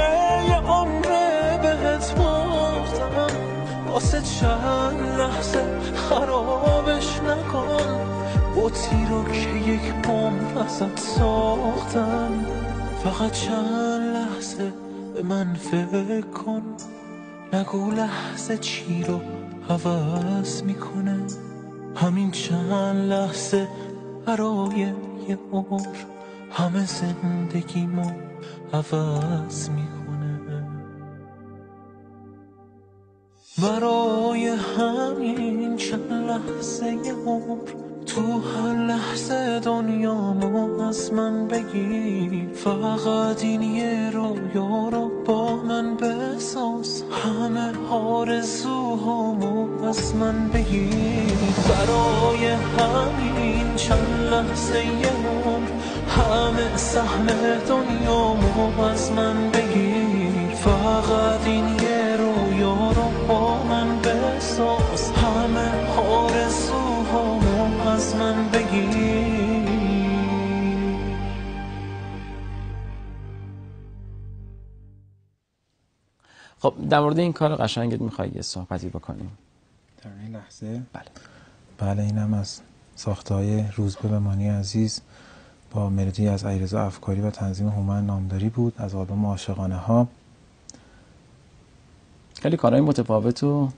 یه عمره بهت باختم، واسه چند لحظه خرابش نکن، بوتی رو که یک عمر ازت ساختم. فقط چند لحظه به من فکر کن، نگو لحظه چی رو عوض میکنه، همین چند لحظه برای یه عمر همه زندگیمو عوض میکنه. برای همین چند لحظه یه عمر تو هر لحظه دنیامو از من بگیر، فقط این یه رویا رو با من بساز، همه آرزوهامو از من بگیر. برای همین چند لحظه یه عمر همه سهم دنیامو از من بگیر، فقط این یه رویا رو با من بساز، همه آرزوهامو از من بگیر. خب در مورد این کار قشنگت میخوایی یه صحبتی بکنیم؟ در این لحظه بله اینم از ساخته‌های روزبه بمانی عزیز با ملودی از علیرضا افکاری و تنظیم هومن نامداری بود از آلبوم عاشقانه ها. خیلی کارهای متفاوت و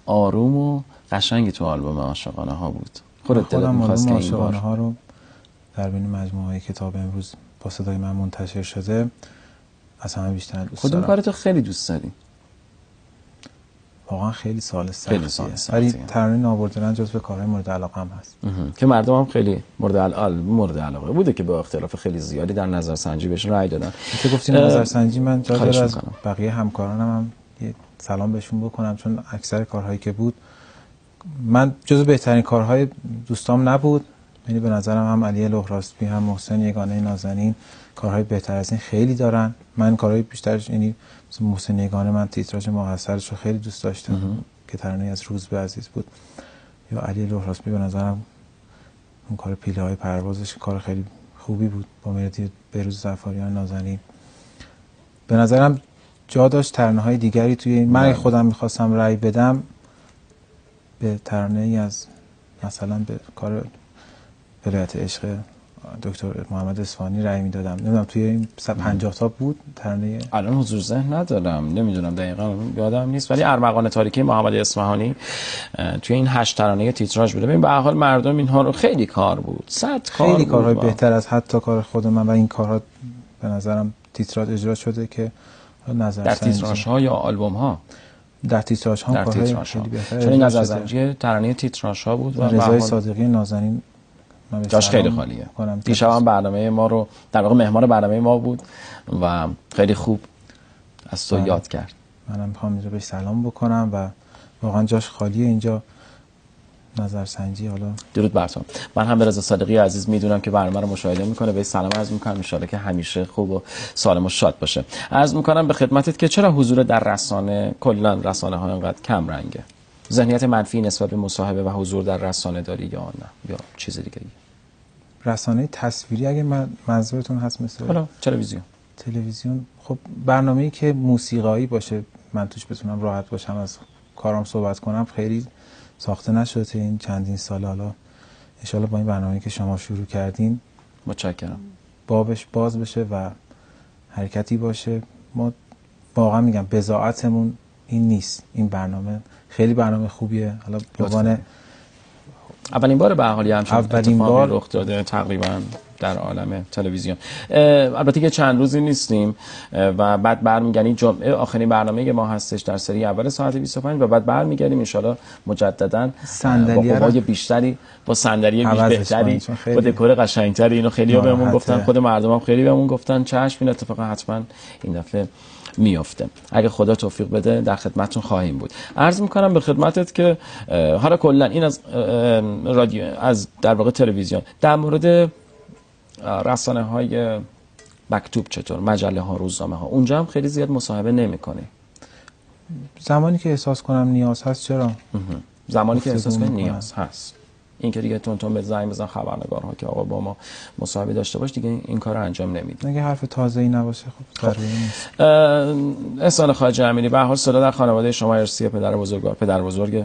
آروم و قشنگی تو آلبوم عاشقانه ها بود. خودت دلت می‌خواست که این عاشقانه ها رو در بین مجموعه کتاب امروز با صدای من منتشر شده از همه بیشتر دوست دارم. خودم کارتو خیلی دوست داری؟ واقعا خیلی سال سختیه. ولی ترانه نابردرن جزو کارهای مورد علاقه هم هست که مردم هم خیلی مورد علاقه بوده که با اختلاف خیلی زیادی در نظرسنجی بهش رأی دادن. که گفتین نظرسنجی، من جا داره از بقیه همکارانم هم یه سلام بهشون بکنم، چون اکثر کارهایی که بود من جزو بهترین کارهای دوستام نبود. یعنی به نظرم هم علی لهراسبی هم محسن یگانه نازنین کارهای بهتر از این خیلی دارن. من کارهای بیشترش، یعنی محسن یگانه، من تیتراژ ماحصلش رو خیلی دوست داشتم که ترانه از روزبه عزیز بود، یا علی لهراسبی به نظرم اون کار پیله های پروازش کار خیلی خوبی بود با ملودی بهروز ظفاریان نازنین. به نظرم جا داشت ترانه های دیگری توی من خودم میخواستم رأی بدم به ترانه ای از مثلا به کار ولایت عشق دکتر محمد اصفهانی رأی میدادم. نمیدونم توی این 50 تا بود ترانه، الان حضور ذهن ندارم، نمیدونم دقیقاً یادم نیست، ولی ارمغان تاریکی محمد اصفهانی توی این 8 ترانه تیتراژ بوده. ببین به هر حال مردم اینها رو خیلی کار بود، 100 کار خیلی بود، کارهای بهتر از حتی کار خود من و این کارها به نظرم تیتراژ اجرا شده که نظر در تیتراژ ها یا آلبوم ها. در تیتراژ ها در کارهای تیتراژ ها. خیلی بهتر، چون این نظرسنجی ترانه تیتراژ ها بود و رضای صادقی نازنین جاش خیلی خالیه. دیشب هم برنامه ما رو در واقع مهمان برنامه ما بود و خیلی خوب از تو یاد کرد. منم میخوام اینجا بهش سلام بکنم و واقعا جاش خالیه اینجا نظرسنجی. حالا درود بر تو. من هم به رضا صادقی عزیز میدونم که برنامه رو مشاهده میکنه، بهش سلام عرض میکنم، ان شاءالله که همیشه خوب و سالم و شاد باشه. عرض میکنم به خدمتت که چرا حضور در رسانه، کلا رسانه ها اینقدر کم رنگه؟ ذهنیت منفی نسبت به مصاحبه و حضور در رسانه داری یا نه، یا چیز دیگه ای؟ رسانه تصویری اگه منظورتون هست، مثل حالا تلویزیون، خب برنامه‌ای که موسیقایی باشه من توش بتونم راحت باشم از کارام صحبت کنم خیلی ساخته نشده این چندین سال. حالا ان شاءالله با این برنامه‌ای که شما شروع کردین متشکرم بابش باز بشه و حرکتی باشه. ما واقعا میگم بضاعتمون این نیست، این برنامه خیلی برنامه خوبیه. حالا به عنوان اولین بار به حال همچین اتفاقی رخ داده تقریبا در عالم تلویزیون. البته که چند روزی نیستیم و بعد برمیگردیم جمعه آخرین برنامه ما هستش در سری اول ساعت 25 و بعد برمیگردیم ان شاءالله مجددا با قوای بیشتری، با صندلی بهتری، با دکور قشنگتری. اینو خیلی بهمون گفتن، خود مردم هم خیلی بهمون گفتن چشم این اتفاق حتما این دفعه میافته. اگه خدا توفیق بده در خدمتتون خواهیم بود. عرض میکنم به خدمتت که حالا کلا این از رادیو، از در واقع تلویزیون، در مورد رسانه های مکتوب چطور؟ مجله ها، روزنامه ها، اونجا هم خیلی زیاد مصاحبه نمیکنی؟ زمانی که احساس کنم نیاز هست. چرا؟ زمانی که احساس کنم نیاز هست. این که دیگه تون به زنگ بزن خبرنگارها که آقا با ما مصاحبه داشته باش، دیگه این کارو انجام نمیدی. اگه حرف تازه‌ای نباشه خب ضروری نیست. احسان خواجه امیری، به هر حال صدا در خانواده شما ارثی پدر بزرگ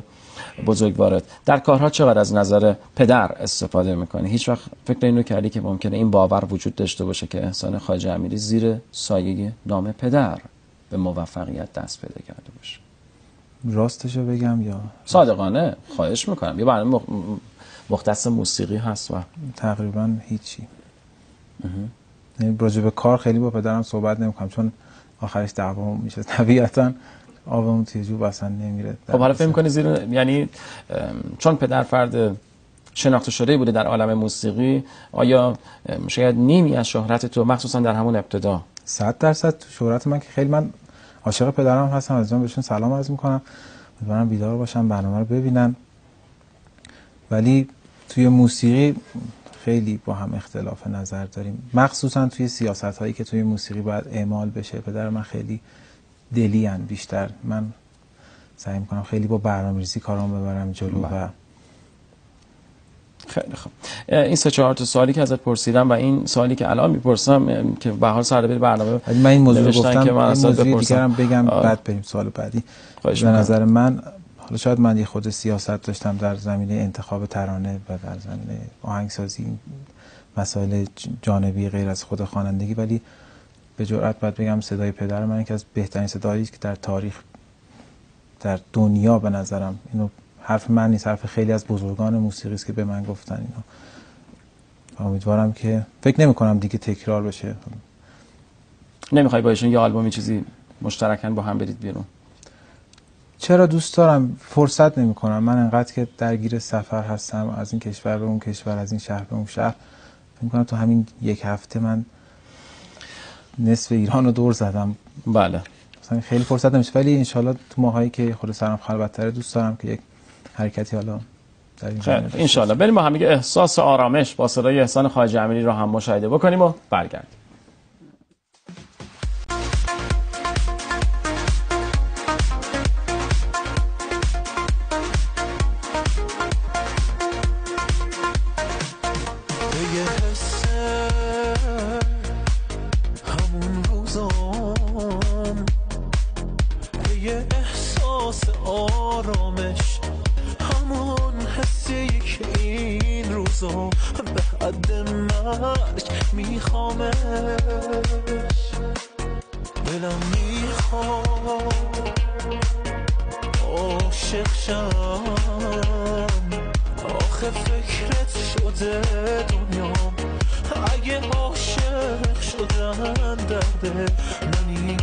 بزرگوارت. در کارها چقدر از نظر پدر استفاده میکنی؟ هیچ وقت فکر اینو کردی که ممکنه این باور وجود داشته باشه که احسان خواجه امیری زیر سایه نام پدر به موفقیت دست پیدا کرده باشه؟ راستشو بگم یا صادقانه؟ خواهش میکنم. یه برنامه مختص موسیقی هست و تقریبا هیچی. یعنی راجع به کار خیلی با پدرم صحبت نمیکنم چون آخرش دعوا میشه طبیعتا، آبمون توی جوب اصلا نمیره. خب حالا فکر می‌کنی زیر، یعنی چون پدر فرد شناخته شده بوده در عالم موسیقی، آیا شاید نیمی از شهرت تو مخصوصا در همون ابتدا 100% شهرت من که خیلی، من عاشق پدرم هستم، از جان بهشون سلام عرض میکنم، امیدوارم بیدار باشن برنامه رو ببینن، ولی توی موسیقی خیلی با هم اختلاف نظر داریم، مخصوصا توی سیاست‌هایی که توی موسیقی باید اعمال بشه. پدر من خیلی دلیان بیشتر، من سعی میکنم خیلی با برنامه‌ریزی کارام ببرم جلو. و خیلی خوب. این 3-4 تا سوالی که ازت پرسیدم و این سوالی که الان میپرسم که به هر سر برنامه من این موضوع گفتم که من اصلا دیگرم بگم بعد بریم سوال بعدی. به نظر من حالا شاید من یه خود سیاست داشتم در زمینه انتخاب ترانه و در زمینه آهنگسازی، مسائل جانبی غیر از خود خوانندگی، ولی به جرئت باید بگم صدای پدر من یکی از بهترین صداهایی است که در تاریخ در دنیا به نظرم، اینو حرف من نیست، حرف خیلی از بزرگان موسیقی است که به من گفتن اینو. امیدوارم که فکر نمی کنم دیگه تکرار بشه. نمیخوای با ایشون یه آلبومی چیزی مشترکاً با هم برید بیرون؟ چرا، دوست دارم، فرصت نمی کنم. من انقدر که درگیر سفر هستم، از این کشور به اون کشور، از این شهر به اون شهر، فکر می‌کنم تو همین یک هفته من نصف ایران رو دور زدم. بله مثلا خیلی فرصت نمیشه، ولی انشالله تو ماهایی که خود سرم خلوت‌تره دوست دارم که یک حرکتی حالا در این خیلی انشالله بریم با هم دیگه احساس آرامش با صدای احسان خواجه امیری رو هم مشاهده بکنیم و برگردیم. به حد من دلم میخواد عاشق شم، آخه فکرت شده دنیام، اگه عاشق شدن درده، من این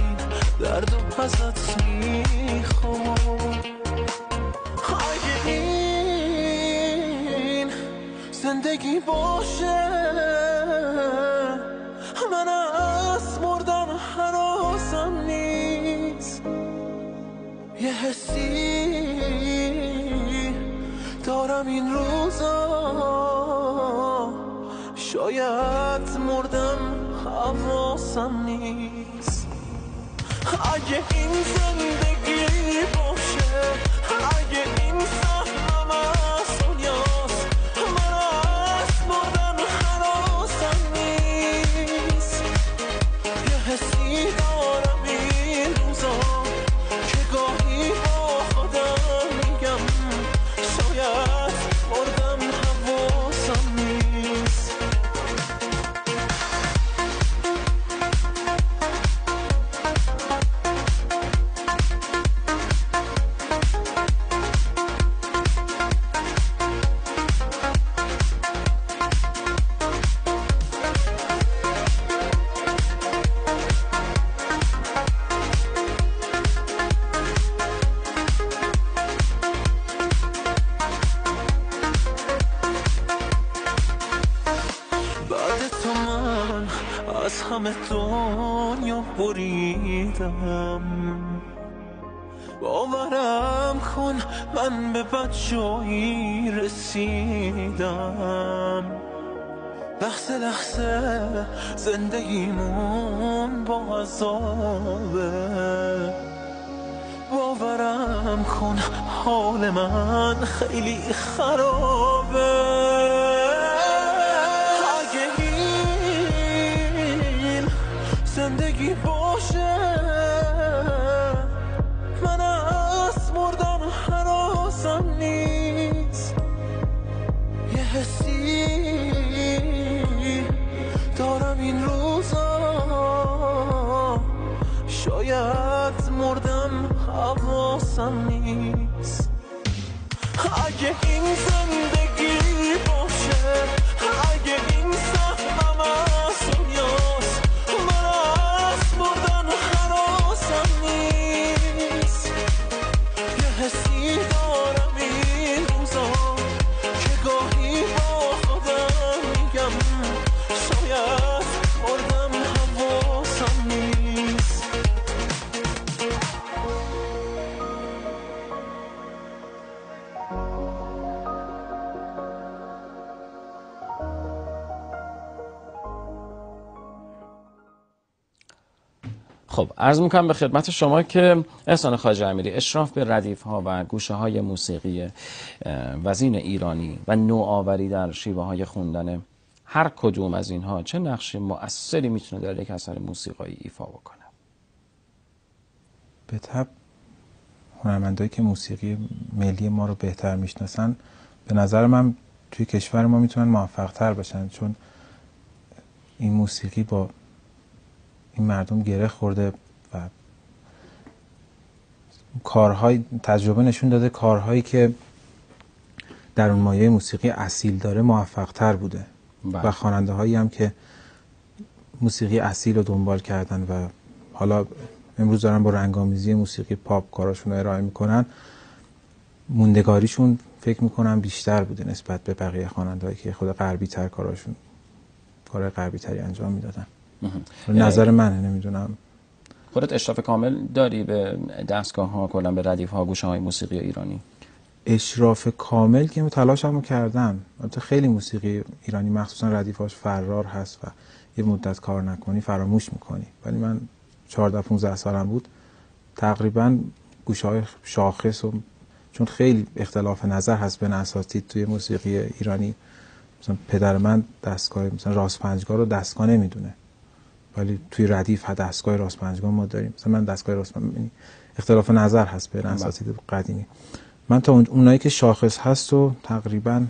دردم ازت میخوام. اگه این زندگی باشه، من از مردن هراسم نیست. یه حسی دارم این روزا، شاید مردم حواسم نیست. اگه این زندگی باشه، اگه این سهمم از دنیاست، من از مردن هراسم نیست. یه حسی دارم این روزا که گاهی با خودم میگم شاید مردم حواسم نیست. از همه دنیا بریدم، باورم کن من به بدجایی رسیدم. لحظه لحظه زندگیمون با عذابه، باورم کن حال من خیلی خرابه. زندگی باشه، من از مردن هراسم نیست. یه حسی دارم این روزا، شاید مردم حواسم نیست. اگه این زندگی باشه، اگه این سهمم از دنیاست، مردن هراسم نیست. یه حسی دارم این روزا که گاهی با خودم میگم شاید مردم حواسم نیست. خب عرض میکنم به خدمت شما که احسان خواجه امیری اشراف به ردیف ها و گوشه های موسیقی وزین ایرانی و نوآوری در شیوه های خوندن هر کدوم از اینها چه نقش مؤثری میتونه در یک اثر موسیقایی ایفا بکنه؟ به طب هنرمندایی که موسیقی ملی ما رو بهتر میشناسن به نظر من توی کشور ما میتونن موفق تر باشن، چون این موسیقی با این مردم گره خورده و کارهای تجربه نشون داده کارهایی که در اون مایه موسیقی اصیل داره موفق تر بوده و خواننده هایی هم که موسیقی اصیل رو دنبال کردن و حالا امروز دارن با رنگامیزی موسیقی پاپ کاراشون رو ارائه میکنن، موندگاریشون فکر میکنم بیشتر بوده نسبت به بقیه خواننده هایی که خود غربی تر کاراشون کار غربی تری انجام میدادن. نظر منه، نمیدونم. خودت اشراف کامل داری به دستگاه ها، کلا به ردیف ها، گوشه های موسیقی ایرانی؟ اشراف کامل که تلاشمو کردم. البته خیلی موسیقی ایرانی مخصوصا ردیفاش فرار هست و یه مدت کار نکنی فراموش میکنی، ولی من 14-15 سالم بود تقریبا گوشه های شاخص و چون خیلی اختلاف نظر هست بین اساتید توی موسیقی ایرانی، مثلا پدر من دستگاه مثلا راست پنجگاه رو دستگاه نمیدونه، ولی توی ردیف دستگاه راست پنجگاه ما داریم. مثلا من دستگاه راست اختلاف نظر هست بین اساتید قدیمی. من تا اونایی که شاخص هست و تقریبا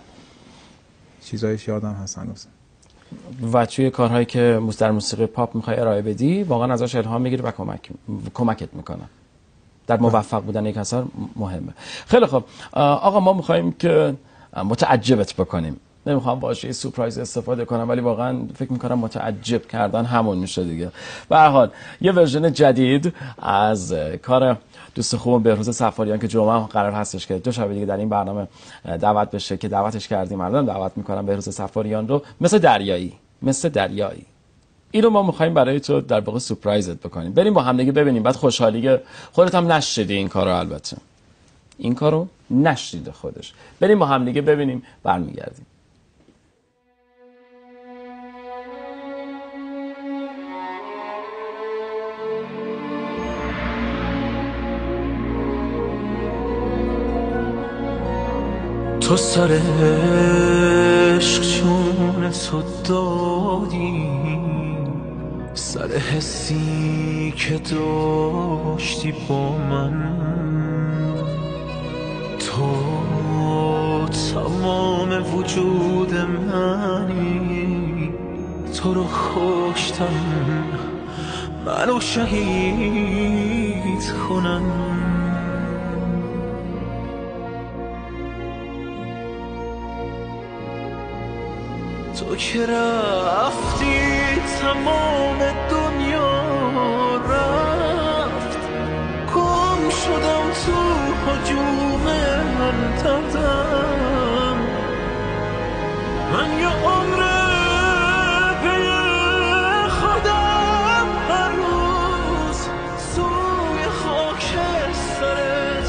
چیزایش یادم هست هنوز. و توی کارهایی که در موسیقی پاپ میخوای ارائه بدی واقعا ازش الهام میگیری و کمکت میکنه در موفق بودن یک اثر. مهمه. خیلی خب آقا، ما میخوایم که متعجبت بکنیم. نمیخوام واژه سورپرایز استفاده کنم ولی واقعا فکر میکنم متعجب کردن همون میشه دیگه. به هر حال یه ورژن جدید از کار دوست خوبم بهروز صفاریان که جمعه قرار هستش که 2 شب دیگه در این برنامه دعوت بشه که دعوتش کردیم، الان دعوت میکنم بهروز صفاریان رو، مثل دریایی اینو ما میخوایم برای تو در واقع سورپرایزت بکنیم. بریم با هم دیگه ببینیم، بعد خوشحالی خودت هم نشدی این کارو، البته این کارو نشدیده خودش. بریم با هم دیگه ببینیم، برمیگردیم. تو سر عشق چون تو دادی، سر حسی که داشتی با من، تو تمام وجود منی، تو رو کشتم منو شهید کنن. تو که رفتی تمام دنیا رفت، گم شدم تو هجوم من دردم. من یه عمره به خودم هر روز سوی خاک سر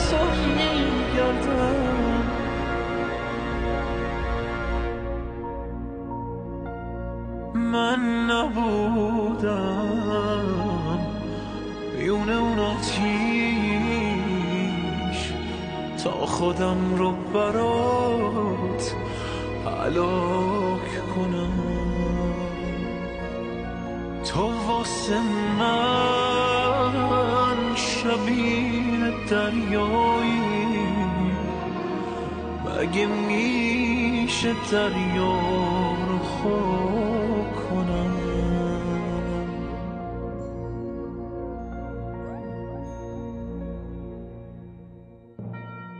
تو میگردم. من نبودم بیونه اون آتیش تا خودم رو برات هلاک کنم. تو واسه من شبیه دریایی، مگه میشه دریا رو خاک کنم؟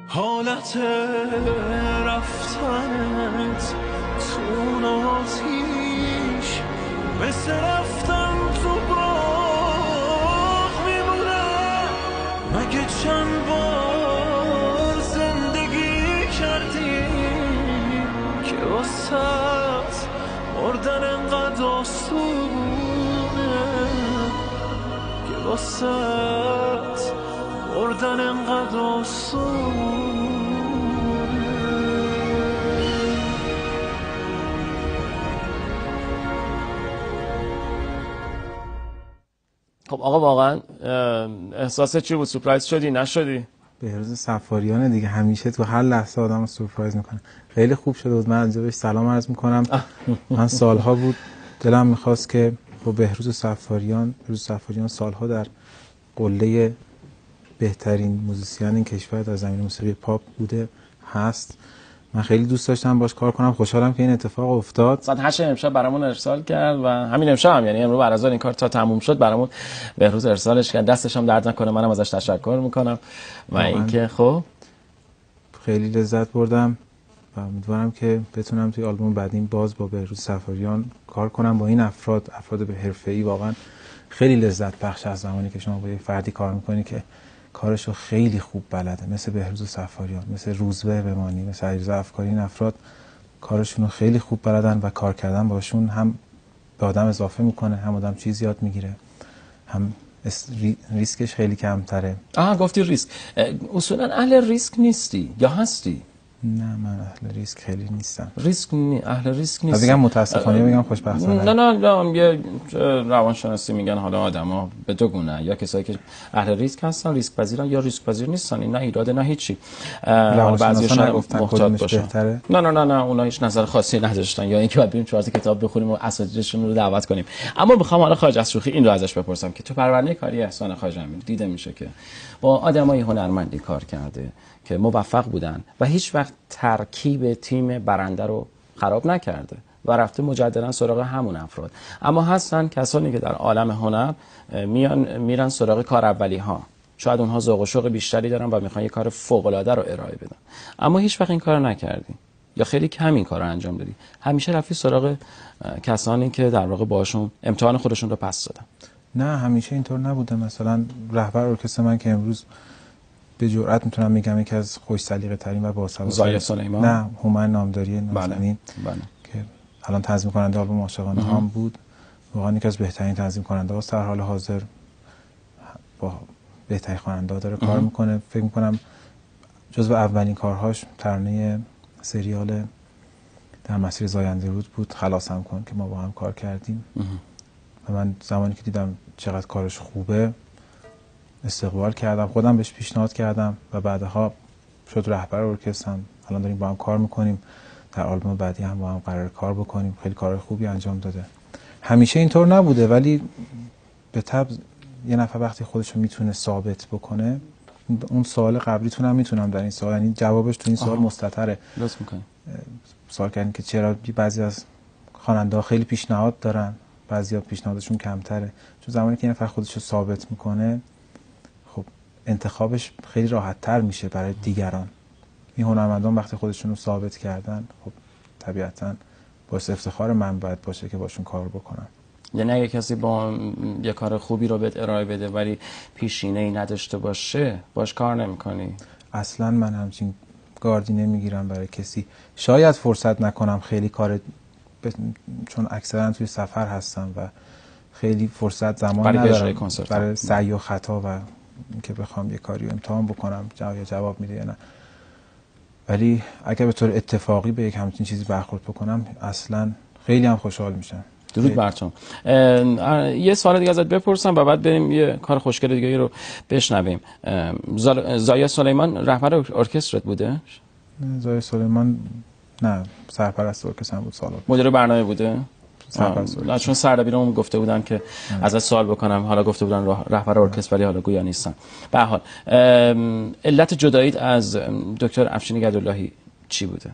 حالت رفتنت تو آتیش مثل رفتن تو باغ میمونه. مگه چند بار زندگی کردی که واسه مردن انقدر آسونه، که واسه مردن انقدر آسونه. خب آقا، واقعا احساست چی بود؟ سورپرایز شدی نشدی؟ بهروز صفاریان دیگه همیشه تو هر لحظه آدم رو سورپرایز میکنه. خیلی خوب شده بود. من اینجا بهش سلام عرض میکنم. من سالها بود دلم میخواست که با بهروز صفاریان سالها در قله بهترین موزیسین این کشور در زمین موسیقی پاپ بوده هست. من خیلی دوست داشتم باش کار کنم. خوشحالم که این اتفاق افتاد. ساعت 8 امشب برامون ارسال کرد و همین امشب هم، یعنی امروز بعد از این کار تا تموم شد برامون بهروز ارسالش کرد. دستش هم درد نکنه، منم ازش تشکر میکنم. و اینکه خب خیلی لذت بردم و امیدوارم که بتونم توی آلبوم بعدیم باز با بهروز صفاریان کار کنم. با این افراد به حرفه‌ای واقعا خیلی لذت بخش از زمانی که شما با یه فردی کار میکنی که کارشو خیلی خوب بلده، مثل بهروز صفاریان، مثل روزبه بمانی، مثل علیرضا افکاری. این افراد کارشونو خیلی خوب بلدن و کار کردن باشون هم به آدم اضافه میکنه، هم آدم چیز یاد میگیره، هم ریسکش خیلی کمتره. گفتی ریسک. اصولا اهل ریسک نیستی یا هستی؟ نه، من اهل ریسک خیلی نیستم. اهل ریسک نیست. بگم متاسفانه بگم خوشبختانه. نه یه روانشناسی میگن حالا آدما به دو گونه، یا کسایی که اهل ریسک هستن، ریسک پذیرن، یا ریسک پذیر نیستن. این نه ایراده نه هیچی. بعضی‌ها گفتن کدومش بهتره. نه اونا هیچ نظر خاصی نداشتن، یا اینکه بعد بریم 4 کتاب بخونیم و اساتیدشون رو دعوت کنیم. اما میخوام حالا خارج از شوخی این رو ازش بپرسم که تو پرونده کاری احسان خواجه امیری دیده میشه که با آدمای هنرمندی کار کرده که موفق بودن و هیچ وقت ترکیب تیم برنده رو خراب نکرده و رفته مجددا سراغ همون افراد. اما هستن کسانی که در عالم هنر میرن سراغ کار اولی ها، شاید اونها ذوق و شوق بیشتری دارن و میخوان یه کار فوق العاده رو ارائه بدن، اما هیچ وقت این کارو نکردی یا خیلی کم این کارو انجام دادی، همیشه رفتی سراغ کسانی که در واقع باشون امتحان خودشون رو پس دادن. نه همیشه اینطور نبوده. مثلا رهبر ارکستر من که امروز به جرئت میتونم میگم یکی از خوش سلیقه ترین و باسوادترین، زایا سلیمان، نه هومن نامداری نازنین که الان تنظیم کننده آلبوم عاشقانه هم بود، واقعا یکی از بهترین تنظیم کننده هاست در حال حاضر، با بهترین خواننده ها داره کار میکنه. فکر میکنم جزو اولین کارهاش ترانه سریال در مسیر زاینده رود بود، خلاصم کن، که ما با هم کار کردیم و من زمانی که دیدم چقدر کارش خوبه استقبال کردم، خودم بهش پیشنهاد کردم و بعدها شد رهبر ارکستر. الان داریم با هم کار میکنیم، در آلبوم بعدی هم با هم قرار کار بکنیم. خیلی کارهای خوبی انجام داده. همیشه اینطور نبوده، ولی به طبع یه نفر وقتی خودش رو میتونه ثابت بکنه، اون سوال قبلیتون هم میتونم در این سوال، یعنی جوابش تو این سوال مستتره. درست میکنی. سوال کردین که چرا بعضی از خواننده‌ها خیلی پیشنهاد دارن، بعضیا پیشنهادشون کمتره. چون زمانی که یه نفر خودش رو ثابت میکنه، خب انتخابش خیلی راحت‌تر میشه برای دیگران. این هنرمندان وقتی خودشون رو ثابت کردن، خب طبیعتاً باعث افتخار من باید باشه که باشون کار بکنم. یعنی اگه کسی با یه کار خوبی رو بهت ارائه بده ولی پیشینه‌ای نداشته باشه، باش کار نمی‌کنی؟ اصلاً من همچین گاردی نمیگیرم برای کسی. شاید فرصت نکنم خیلی کار چون اکثرا توی سفر هستم و خیلی فرصت زمان ندارم برای سعی و خطا و اینکه بخوام یه کاری رو امتحان بکنم جواب میده یا نه. ولی اگه به طور اتفاقی به یک همچین چیزی برخورد بکنم، اصلاً خیلی هم خوشحال میشم. درود برتون. یه سوال دیگه ازت بپرسم و بعد بریم یه کار خوشگل دیگه رو بشنویم. زایا سلیمان رهبر ارکسترت بوده؟ زایا سلیمان نه، سرپرست ارکستر بود سالها. مدیر برنامه بوده؟ نه چون سردبیرمون گفته بودن که ازت سوال بکنم، حالا گفته بودن رهبر ارکستر ولی حالا گویا نیستن. به هر حال علت جداییت از دکتر افشین یداللهی چی بوده؟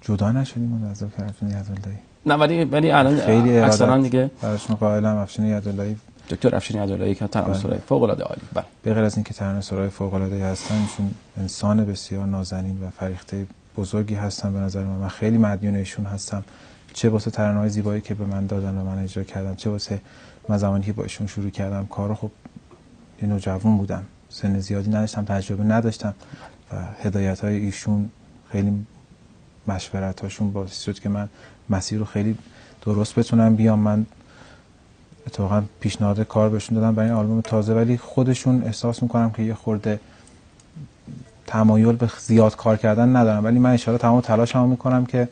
جدا نشدیم از دکتر افشین یداللهی. نه ولی الان خیلی اکثرا دیگه براشون قائلم. افشین یداللهی، دکتر افشین یداللهی که تناسرای فوق العاده عالی. بله. به غیر از اینکه تناسرای فوق العاده هستن، ایشون انسان بسیار نازنین و فریخته بزرگی هستن به نظر من. خیلی مدیون ایشون هستم، چه واسه ترانه‌های زیبایی که به من دادن و من اجرا کردم، چه واسه من زمانی که با ایشون شروع کردم کارو. خب یه نوجوان بودم، سن زیادی نداشتم، تجربه نداشتم و هدایت‌های ایشون، خیلی مشورت‌هاشون باعث شد که من مسیر رو خیلی درست بتونم بیام. من اتفاقا پیشنهاد کار بهشون دادم برای این آلبوم تازه، ولی خودشون احساس میکنم که یه خورده تمایل به زیاد کار کردن ندارم، ولی من ان شاءالله تمام تلاشمو میکنم که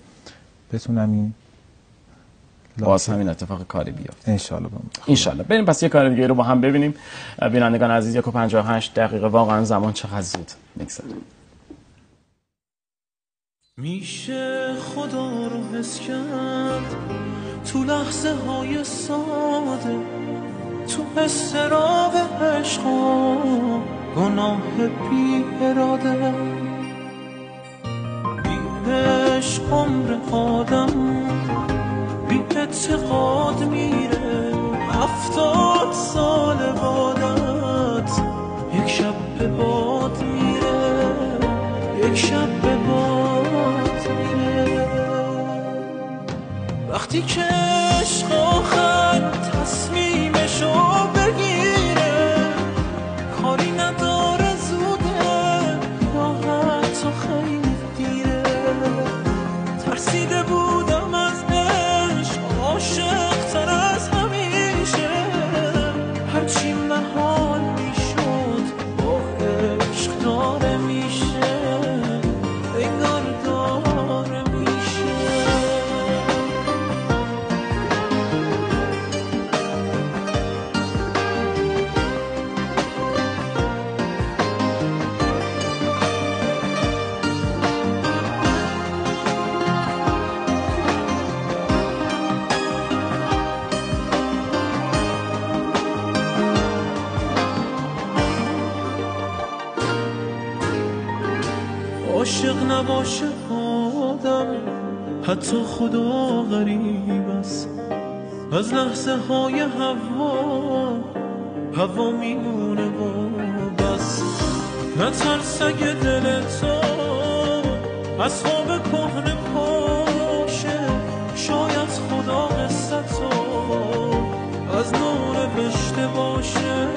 بتونم این باز همین اتفاق کاری بیفته ان شاءالله. بریم پس یه کار دیگه رو با هم ببینیم. بینندگان عزیز 1:58 واقعا زمان چقدر زود میگذره. میشه خدا رو حس کرد تو لحظه های ساده، تو استراب عشق و گناه بی اراده. بی عشق عمر آدم بی اعتقاد میره، 70 سال بعدت یک شب به باد میره، یک شب به باد میره. وقتی که عشق آخر تصمیمشو بگیره، کاری نداره زوده یا حتی خیلی دیره. ترسیده بودم از عشق، عاشق تر از همیشه، هرچی محال میشد با عشق داره میشه، انگار داره میشه. عاشق نباشه آدم حتی خدا غریب است. از لحظه های هوا میمونه و بس. نترس اگه دل تو از خواب کهنه پاشه، شاید خدا قصه تو از نو نوشته باشه،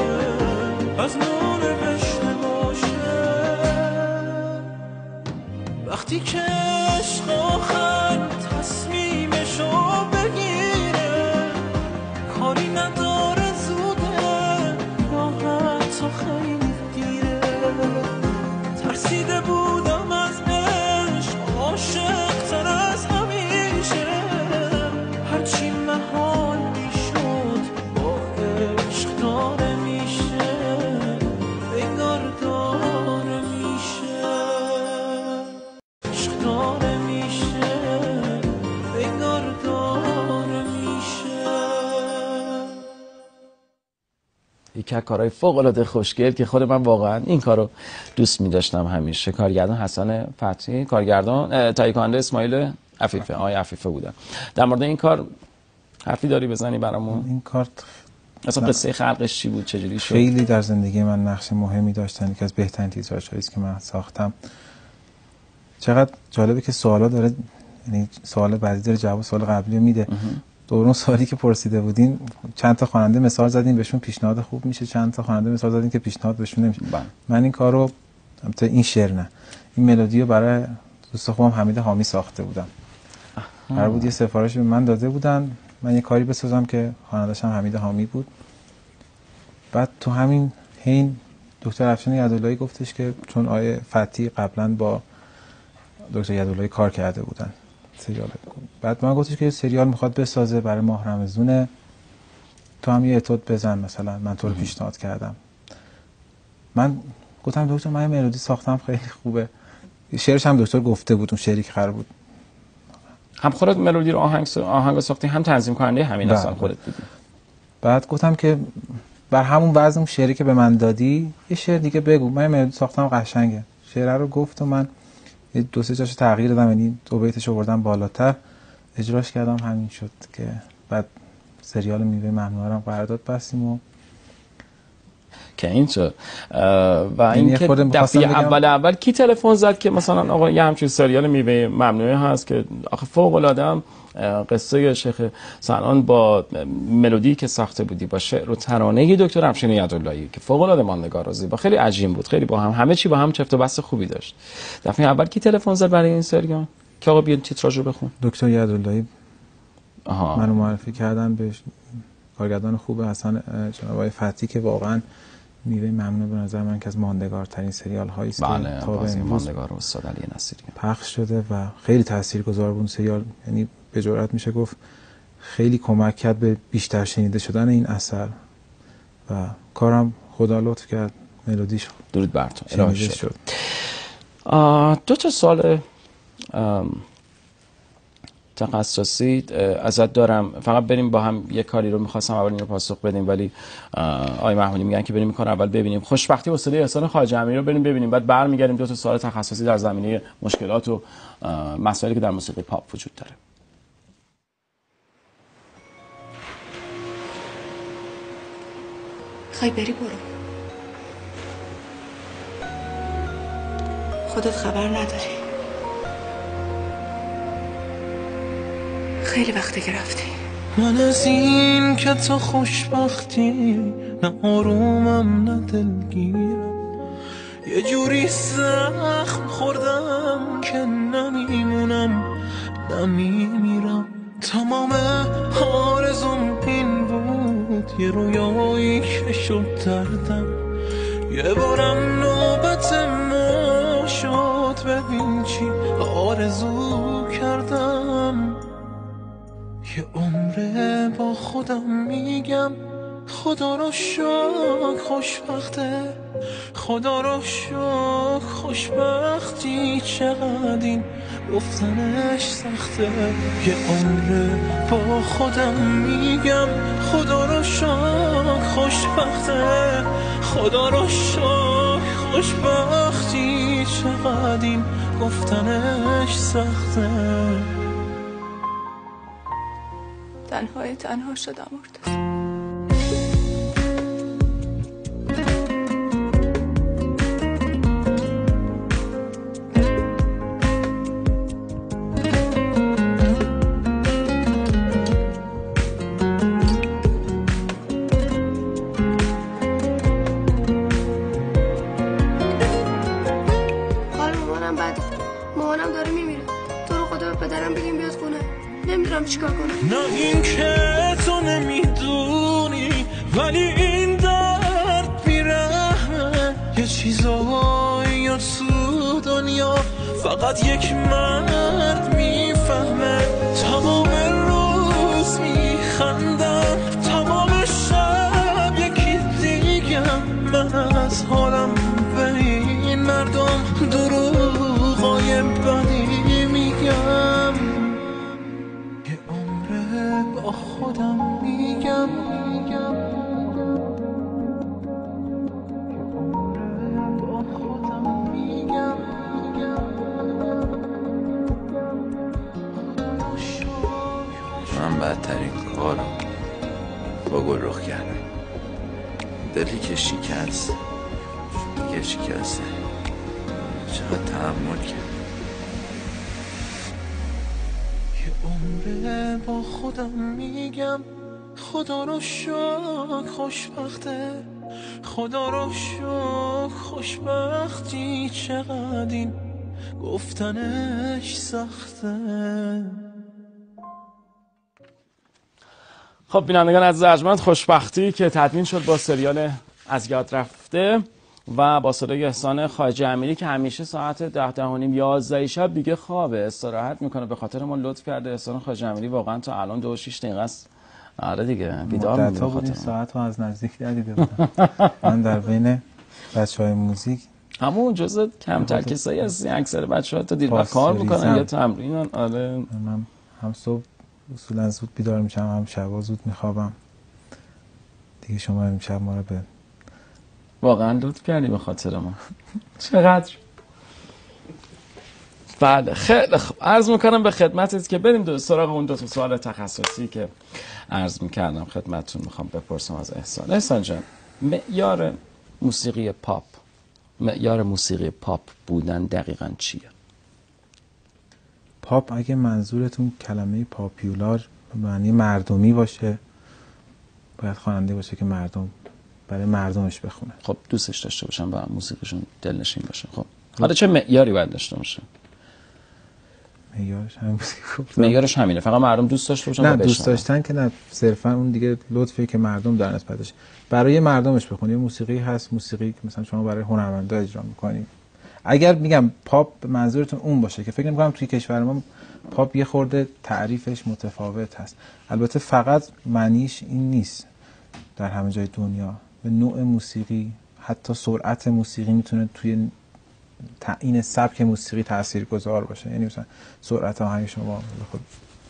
از نو نوشته باشه. وقتی که عشق آخر تصمیمشو بگیره، کاری نداره زوده یا حتی خیلی دیره. ترسیده بودم از عشق، عاشق تر از همیشه. هرچی محال میشد با عشق داره میشه، انگار داره میشه، عشق داره میشه، انگار داره میشه. یکی از کارهای فوق‌العاده خوشگل که خود من واقعا این کارو دوست می-داشتم همیشه، کارگردان حسن فتحی، کارگردان تهیه کننده اسماعیل عفیفه، آقای عفیفه بودن. در مورد این کار حرفی داری بزنی برامون؟ این کار اصلا قصه خلقش چی بود، چجوری شد؟ خیلی در زندگی من نقش مهمی داشتن، یکی از بهترین تیتراژهایی است که من ساختم. چقدر جالبه که سوالا داره، یعنی سوال بعدی داره جواب سوال قبلی رو میده. دورون سوالی که پرسیده بودین چند تا خواننده مثال زدیم بهشون پیشنهاد خوب میشه، چند تا خواننده مثال زدیم که پیشنهاد بهشون نمیشه. من این کارو، البته این شعر نه، این ملودی رو برای دوست خوبم حمید حامی ساخته بودم. قرار بود یه سفارشی به من داده بودن من یه کاری بسازم که خواننده‌ش هم حمید حامی بود. بعد تو همین حین دکتر افشین یداللهی گفتش که چون آیه فتحی قبلا با دکتر یداللهی کار کرده بودن سریال، بعد من گفتش که سریال میخواد بسازه برای ماه رمضونه، تو هم یه اتود بزن، مثلا من تو رو پیشنهاد کردم. من گفتم دکتر من یه ملودی ساختم خیلی خوبه، شعرش هم دکتر گفته بود، اون شعری که قرار بود هم خودت ملودی رو آهنگ ساختی، هم تنظیم کننده همین اصلا خودت بودی. بعد گفتم که بر همون وزن اون شعری که به من دادی یه شعر دیگه بگو، من ملودی ساختم قشنگه. شعر رو گفت و من یه دو سه جاشو تغییر دادم، یعنی دو بیتش آوردم بالاتر، اجراش کردم، همین شد که بعد سریال میوه ممنوعه رو قرارداد بستیم و که اینطور. و این که دفعه اول کی تلفن زد که مثلا آقا یه همچین سریال میوه ممنوعه هست که آخه فوق العاده قصه شیخ سنان با ملودی که ساخته بودی با شعر و ترانه دکتر افشین یداللهی که فوق العاده ماندگار و زیبا، خیلی عجیب بود، خیلی با هم همه چی با هم چفت و بست خوبی داشت. دفعه اول کی تلفن زد برای این سریال که آقا بیا تیتراژ رو بخون؟ دکتر یداللهی منو معرفی کردن به کارگردان خوب حسن جناب آقای فتحی که واقعا میوه ممنوعه به نظر من که از ماندگارترین سریال هایی است که تا به امروز ماندگار استاد علی نصیری پخش شده و خیلی تاثیرگذار بود سریال. یعنی به جرئت میشه گفت خیلی کمک کرد به بیشتر شنیده شدن این اثر و کارم خدا لطف کرد ملودیش درود بر تو ارائه شد. دو تا سوال تخصصی ازت دارم، فقط بریم با هم یه کاری رو می‌خواستم اول این رو پاسخ بدیم، ولی آقای محمودی میگن که بریم کار اول ببینیم خوشبختی استاد احسان خواجه امیری رو بریم ببینیم، بعد برمیگردیم دو تا سوال تخصصی در زمینه مشکلات و مسائلی که در موسیقی پاپ وجود داره. خواهی بری برو، خودت خبر نداری، خیلی وقته که رفتی. من از این که تو خوشبختی نه آرومم نه دلگیرم، یه جوری زخم خوردم که نمیمونم نمیمیرم. تمام آرزوم این بود یه رویایی که شد دردم، یه بارم نوبت ما شد ببین چی آرزو کردم. یه عمره با خودم میگم خدا رو شکر خوشبخته، خدا رو شکر خوشبختی چقدر این گفتنش سخته. یه عمره با خودم میگم خدا رو شکر خوشبخته، خدا رو شکر خوشبختی چقدر این گفتنش سخته. تنها شدم مرتضی. مامانم داره میمیره. تو رو خدا به پدرم بگیم بیاد خونه. نمیدونم چیکار کنم. نه این که تو نمیدونی ولی این درد بیرحمه. یه چیزایی تو دنیا فقط یک مرد میفهمه. تمام روز میخندم، تمام شب یکی دیگم. من از حالم به این مردم دروغای بدی میگم. یه عمره با خودم میگم من بدترین کارو با گلرخ کردم. دلی که شکست دیگه شکسته. چقدر تحمل کرد. یه عمره با خودم میگم خدا رو شکر خوشبخته. خدا رو شکر خوشبختی چقدر این گفتنش سخته. خب بینندگان عزیز ارجمند، خوشبختی که تدوین شد با سریال از یاد رفته و با صدای احسان خواجه امیری که همیشه ساعت 10:30 11 شب دیگه خوابه، استراحت میکنه، به خاطر ما لطف کرده. احسان خواجه امیری واقعا تا الان 2 و 6 دقیقه است. آره دیگه بیدار مدت ها بود این ساعت رو از نزدیک ندیده بودم. من در بین بچهای موزیک همون جزء کمتر کسایی هستی. اکثر بچه‌ها تا دیر وقت کار میکنن یا تمرینن. آره من هم صبح اصولا زود بیدار میشم، هم شبا زود میخوابم دیگه. شما امشب ما رو به واقعا لطف کردی به خاطر ما. چقدر بله. خیلی خوب، عرض میکنم به خدمتت که بریم سراغ اون 2 سوال تخصصی که عرض میکردم خدمتتون. میخوام بپرسم از احسان. احسان جان، معیار موسیقی پاپ بودن دقیقاً چیه؟ پاپ اگه منظورتون کلمه پاپیولار معنی مردمی باشه، باید خواننده باشه که مردم برای مردمش بخونه. خب دوستش داشته باشن و موسیقیشون دلنشین باشه. خب حالا چه معیاری باید داشته باشه؟ معیارش همین بود. معیارش همینه، فقط مردم دوست داشته باشن. نه دوست داشتن که نه، صرفا اون دیگه لطفی که مردم در نسبتش برای مردمش بخونه. موسیقی هست، موسیقی که مثلا شما برای هنرمندا اجرا می‌کنی. اگر میگم پاپ منظورتون اون باشه که فکر می‌کنم توی کشور ما پاپ یه خورده تعریفش متفاوت هست. البته فقط معنیش این نیست در همه جای دنیا. به نوع موسیقی، حتی سرعت موسیقی میتونه توی تعیین سبک موسیقی تاثیرگذار باشه. یعنی مثلا سرعت آهنگ شما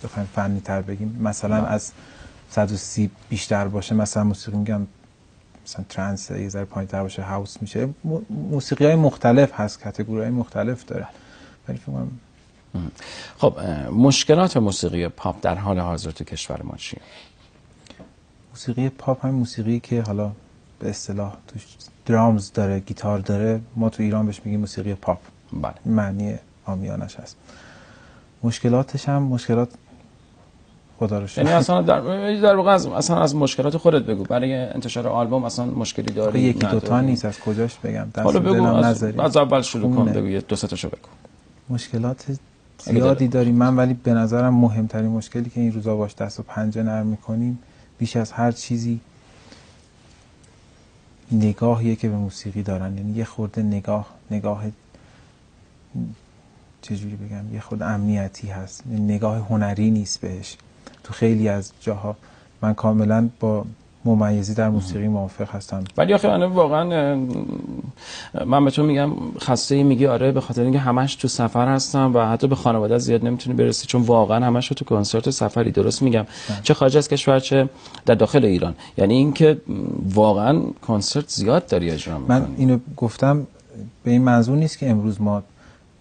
بخوایم فنی تر بگیم مثلا از 130 بیشتر باشه، مثلا موسیقی میگم مثلا ترانس یه ذره پایین‌تر باشه هاوس میشه. موسیقی‌های مختلف هست، کاتگوری‌های مختلف داره. ولی فکر کنم خب مشکلات موسیقی پاپ در حال حاضر تو کشور ما چیه؟ موسیقی پاپ هم موسیقی که حالا به اصطلاح توش درامز داره، گیتار داره، ما تو ایران بهش میگیم موسیقی پاپ. بله. معنی عامیانش هست. مشکلاتش هم مشکلات خدا رو شکر. یعنی اصلا در واقع اصلا از مشکلات خودت بگو. برای انتشار آلبوم اصلا مشکلی داری؟ یکی دو تا نیست، از کجاش بگم؟ حالا بگو از اول شروع کن، بگو 2-3 تاشو بگو. مشکلات زیادی داریم. من ولی به نظرم مهمترین مشکلی که این روزا باش دست و پنجه نرم میکنیم بیش از هر چیزی نگاهیه که به موسیقی دارن. یعنی یه خورده نگاه چجوری بگم، یه خورده امنیتی هست، نگاه هنری نیست بهش. تو خیلی از جاها من کاملا با ممیزی در موسیقی موافق هستم. ولی آخه من واقعا من به تو میگم خسته میگی آره به خاطر اینکه همش تو سفر هستم و حتی به خانواده زیاد نمیتونی برسی، چون واقعا همش تو کنسرت سفری. درست میگم؟ چه خارج از کشور چه در داخل ایران. یعنی اینکه واقعا کنسرت زیاد داری اجرا میکنی. من اینو گفتم به این منظور نیست که امروز ما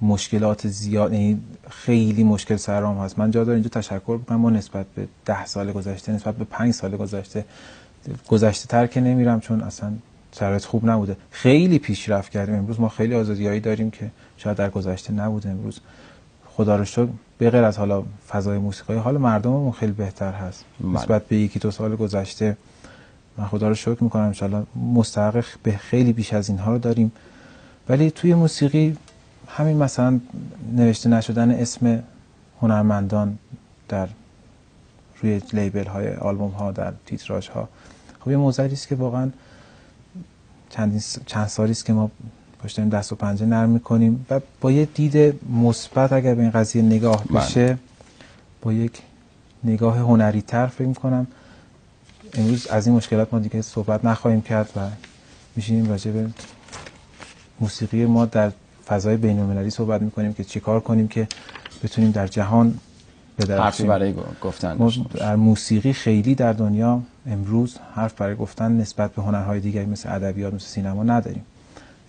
مشکلات زیاد، یعنی خیلی مشکل سرام هست. من جا دارم اینجا تشکر بکنم، ما نسبت به 10 سال گذشته، نسبت به 5 سال گذشته تر که نمیرم، چون اصلا شرایط خوب نبوده. خیلی پیشرفت کردیم. امروز ما خیلی آزادیایی داریم که شاید در گذشته نبوده. امروز خدا رو شکر به غیر از حالا فضای موسیقی، حال مردممون خیلی بهتر هست نسبت به 1-2 سال گذشته. من خدا رو شکر میکنم ان شاءالله مستحق به خیلی بیش از اینها رو داریم. ولی توی موسیقی همین مثلا نوشته نشدن اسم هنرمندان در روی لیبل های آلبوم ها، در تیتراژ ها، خب یه موضوعی است که واقعا چند سالی است که ما پشت این دست و پنجه نرم میکنیم و با یه دید مثبت اگر به این قضیه نگاه بشه، با یک نگاه هنری تر فکر میکنم امروز از این مشکلات ما دیگه صحبت نخواهیم کرد و میشینیم راجع به موسیقی ما در فضای بین‌المللی صحبت میکنیم که چیکار کنیم که بتونیم در جهان حرفی برای گفتن داشته باشیم. در موسیقی خیلی در دنیا امروز حرف برای گفتن نسبت به هنرهای دیگری مثل ادبیات، مثل سینما نداریم.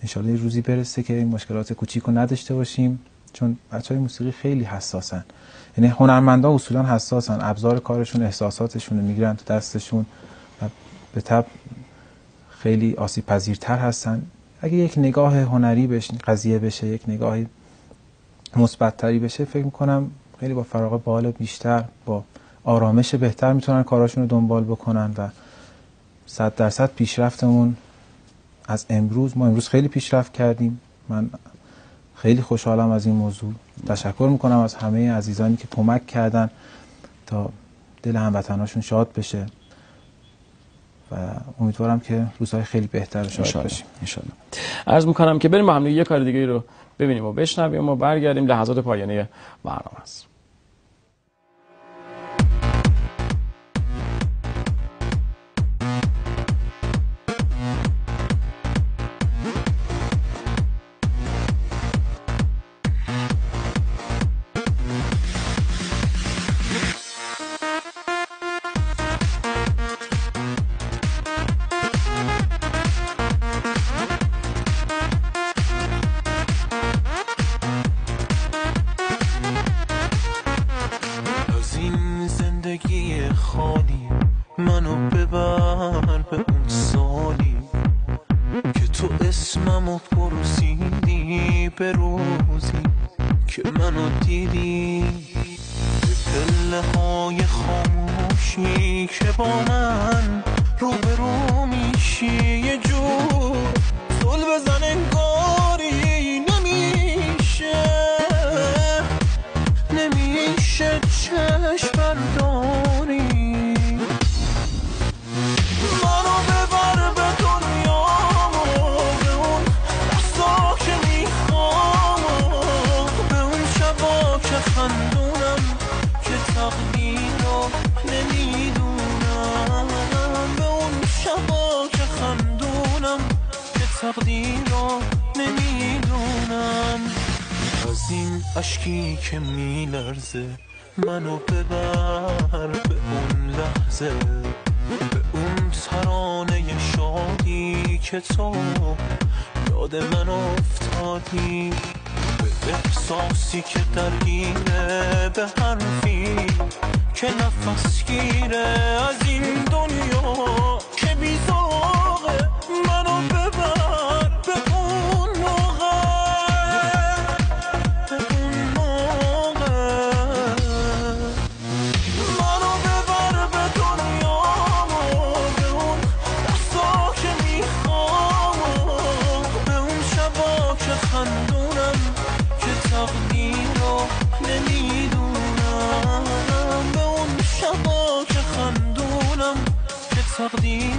انشالله یه روزی برسه که این مشکلات کوچیکو نداشته باشیم، چون بچهای موسیقی خیلی حساسن. یعنی هنرمندا اصولا حساسن، ابزار کارشون احساساتشون رو میگیرن تو دستشون و به طب خیلی آسیب پذیرتر هستن. اگه یک نگاه هنری بشه قضیه بشه، یک نگاه مثبت‌تری بشه، فکر می‌کنم خیلی با فراغ بال بیشتر، با آرامش بهتر میتونن کاراشون رو دنبال بکنن و 100% پیشرفتمون از امروز، ما امروز خیلی پیشرفت کردیم. من خیلی خوشحالم از این موضوع. تشکر میکنم از همه عزیزانی که کمک کردن تا دل هموطناشون شاد بشه و امیدوارم که روزهای خیلی بهتر شاهد باشیم ان شاء الله. عرض میکنم که بریم با هم یه کار دیگه رو ببینیم و بشنویم و برگردیم. لحظات پایانی برنامه است. خالی منو ببر به اون سالی که تو اسممو پرسیدی، به روزی که منو دیدی به پله های خاموشی که با من روبرو میشی. یه جور زل بزن انگاری نمیشه چشم برداری. منو ببر به دنیا به اون بسا که میخوام، به اون شبا که خندونم که تقدیر رو نمیدونم، به اون شبا که خندونم که تقدیر رو نمیدونم. از این عشقی که میلرزه منو ببر به اون لحظه، به اون ترانه شادی که تو یاد من افتادی، به احساسی که درگیره، به حرفی که نفس گیره از این دنیا که بیزاغه. منو ببر به اون موقع، تقدیر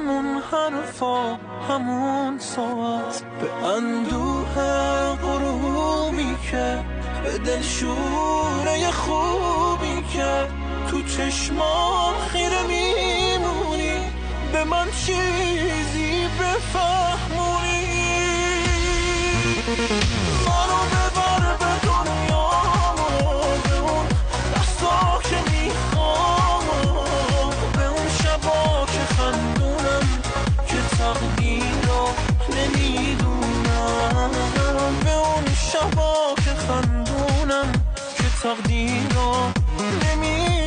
همون حرفا همون ساعت به اندوه غروبی که به دل شوره خوبی که تو چشمام خیره میمونی به من چیزی بفهمونی منو ببر به دنیا به اون دستا که میخوام به اون شبا که خندونم که تقدیر رو نمیدونم به اون شبا که خندونم که تقدیر رو نمیدونم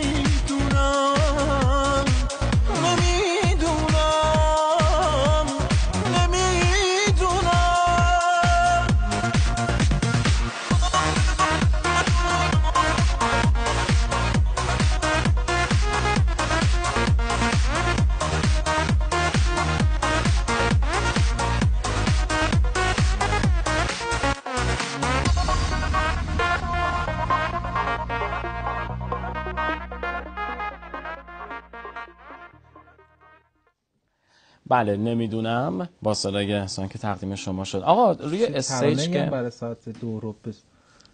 بله نمیدونم با صدای احسان که تقدیم شما شد. آقا روی استیج که برای ساعت 2 رو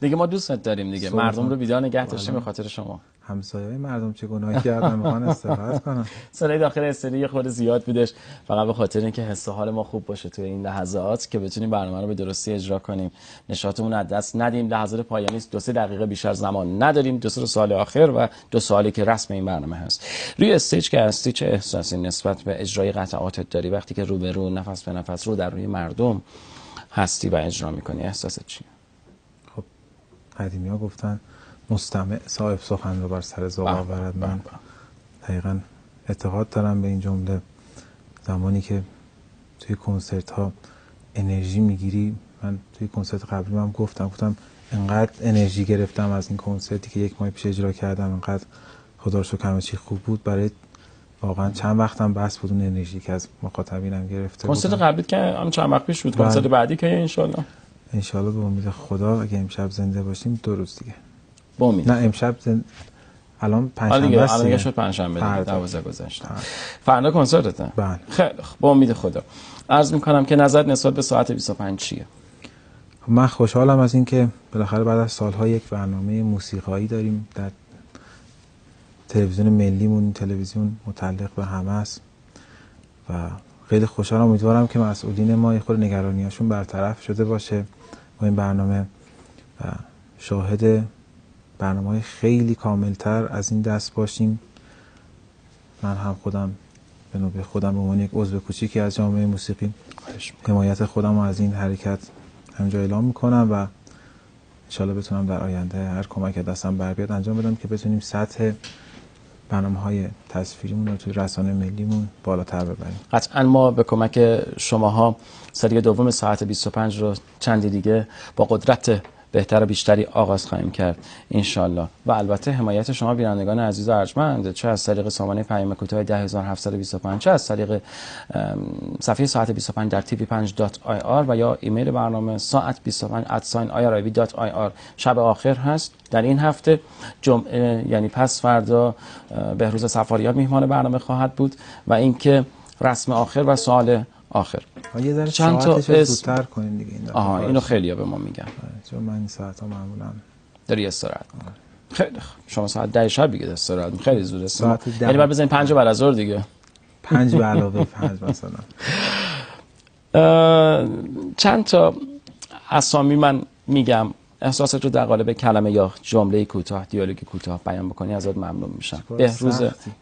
دیگه ما دوستت داریم دیگه، مردم رو بیدار نگه داشتیم به خاطر شما. همسایه‌های مردم چه گناهی کردن میخوان استراحت کنن. صدای داخل استودیو یه خورده زیاد بودش، فقط به خاطر اینکه حس و حال ما خوب باشه توی این لحظات که بتونیم برنامه رو به درستی اجرا کنیم، نشاطمون از دست ندیم. لحظات پایانی است، 2-3 دقیقه بیشتر زمان نداریم، 2 سوال آخر و 2 سوالی که رسم این برنامه هست. روی استیج که هستی چه احساسی نسبت به اجرای قطعاتت داری وقتی که روبرو نفس به نفس رو در روی مردم هستی و اجرا می‌کنی؟ احساست چیه؟ خب قدیمی‌ها گفتن مستمع صاحب سخن رو بر سر ذوق آورد. من دقیقاً اعتقاد دارم به این جمله. زمانی که توی کنسرت ها انرژی میگیری، من توی کنسرت قبلی هم گفتم انقدر انرژی گرفتم از این کنسرتی که 1 ماه پیش اجرا کردم، انقدر خدا رو شکر همه چی خوب بود. برای واقعا چند وقتم بس بود اون انرژی که از مخاطبینم گرفته کنسرت قبلی که هم چند وقت پیش بود، کنسرت بعدی که ان شاء الله به امید خدا اگه امشب زنده باشیم 2 روز دیگه. با امید. نه امشب الان پنجشنبه است. الان شد پنجشنبه 12 گذشته. فردا کنسرتته؟ بله. خیلی خوب، با امید خدا. عرض می‌کنم که نظرت نسبت به ساعت 25 چیه؟ من خوشحالم از اینکه بالاخره بعد از سال‌ها یک برنامه موسیقایی داریم در تلویزیون ملیمون. تلویزیون متعلق به همه است و خیلی خوشحالم. امیدوارم که مسئولین ما یه خورده نگرانیاشون برطرف شده باشه با این برنامه و شاهد برنامه‌های خیلی کاملتر از این دست باشیم. من هم خودم به نوبه خودم به عنوان یک عضو کوچیکی از جامعه موسیقی حمایت خودم رو از این حرکت همینجا اعلام میکنم و انشالله بتونم در آینده هر کمک دستم بر بیاد انجام بدم که بتونیم سطح برنامه‌های تصویریمون رو توی رسانه ملیمون بالاتر ببریم. قطعا ما به کمک شماها سری دوم ساعت 25 رو چندی دیگه با قدرت بهتر و بیشتری آغاز خواهیم کرد انشالله. و البته حمایت شما بینندگان عزیز و ارجمند، چه از طریق سامانه پیام کوتاه 10725، چه از طریق صفحه ساعت 25 در tv5.ir و یا ایمیل برنامه ساعت 25@irib.ir. شب آخر هست در این هفته جمعه، یعنی پس فردا بهروز سفاریان میهمان برنامه خواهد بود و اینکه رسم آخر و سوال آخر. یه ذره چند تا زودتر کنین دیگه این دفعه. اینو خیلی‌ها به ما میگن. چون من این ساعت‌ها معمولاً داری استراحت می‌کنی. خیلی خوب. شما ساعت 10 شب دیگه استراحت می‌کنی. خیلی زود است. یعنی بعد بزنین 5 بعد از ظهر دیگه. 5 به علاوه 5 مثلا. چند تا اسامی من میگم، احساسات رو در قالب کلمه یا جمله کوتاه، دیالوگ کوتاه بیان بکنی ازت ممنون میشم.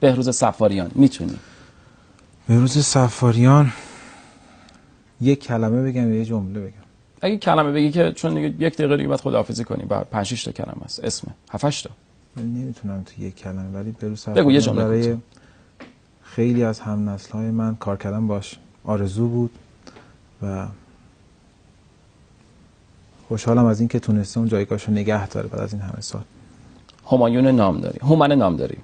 بهروز سفاریان میتونی؟ بهروز سفاریان یک کلمه بگم یا یه جمله بگم؟ اگه کلمه بگی که چون دیگه 1 دقیقه دیگه بعد خداحافظی کنیم، بعد 5-6 تا کلمه است، اسم 7-8 تا. من نمیتونم تو یک کلمه، ولی بهروز سفاریان یه جمله برای خیلی از هم نسل‌های من کار کردن باش آرزو بود و خوشحالم از اینکه تونسته اون جایگاهشو نگه داره بعد از این همه سال. همایون نامداری، هومن نامداری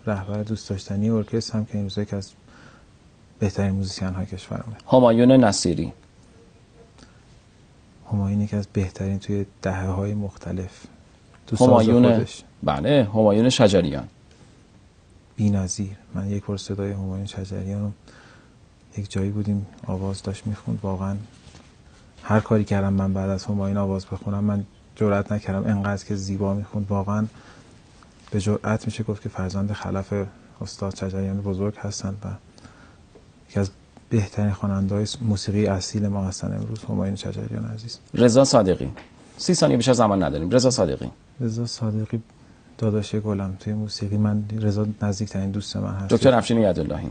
رهبر دوست داشتنی ارکستر هم که این روزا یکی از بهترین موزیسین‌های کشورمونه. همایون نصیری. همایون یکی از بهترین توی دهه‌های مختلف. همایون بله، همایون شجریان. بی‌نظیر. من یک بار صدای همایون شجریان رو یک جایی بودیم آواز داشت میخوند، واقعا هر کاری کردم من بعد از همایون آواز بخونم من جرئت نکردم، انقدر که زیبا میخوند، واقعا به جرئت میشه گفت که فرزند خلف استاد شجریان بزرگ هستند و یکی از بهترین خواننده‌های موسیقی اصیل ما هستن امروز همایون شجریان عزیز. رضا صادقی 30 ثانیه بیشتر زمان نداریم. رضا صادقی داداش گلم توی موسیقی. من رضا نزدیکترین دوست من هست. دکتر افشین یداللهی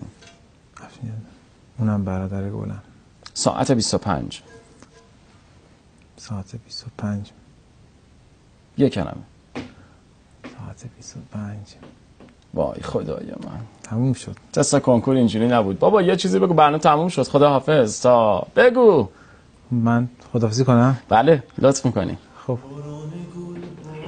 اونم برادر گلم. ساعت 25 یک کلمه. ساعت 25 وای خدای من تموم شد. تست کنکور اینجوری نبود بابا. یه چیزی بگو برنامه تموم شد. خدا حافظ. تا بگو. من خداحافظی کنم؟ بله لطف میکنی. خب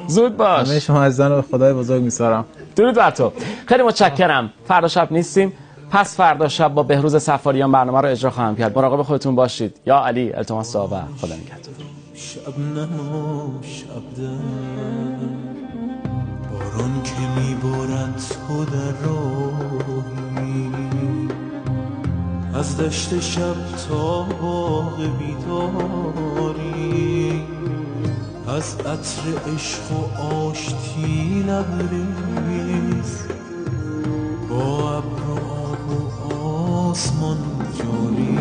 زود باش. همه شما عزیزان رو به خدای بزرگ میسپارم. درود بر تو. خیلی متشکرم. فردا شب نیستیم، پس فردا شب با بهروز صفاریان برنامه رو اجرا خواهم کرد. مراقب خودتون باشید. یا علی التماس دعا و خدا نگهدار. شبنم و شبده باران که میبارد تو در راهی، از دشت شب تا باغ بیداری، از عطر عشق و آشتی لبریز، با ابر و آب و آسمان جاری.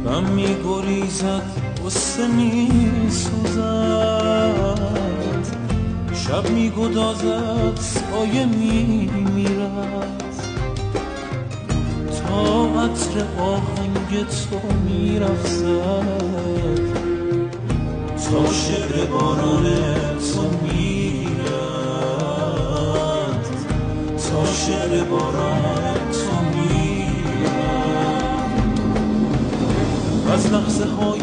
غم می گریزد غصه می سوزد، شب می گدازد سایه می میرد، تا عطر آهنگ تو می رقصد، تا شعر باران تو می رد، تا شعر باران تو می از لحظه های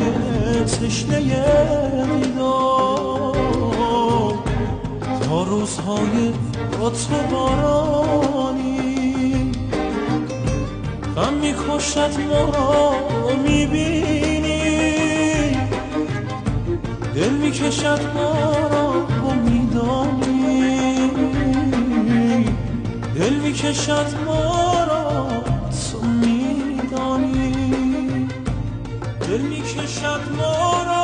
تشنه دیدار تا روزهای رطب بارانی، غم می‌کشد ما را می‌بینی، دل می‌کشد ما را می‌دانی، دل می‌کشد ما را تو می‌دانی، دل می‌کشد ما را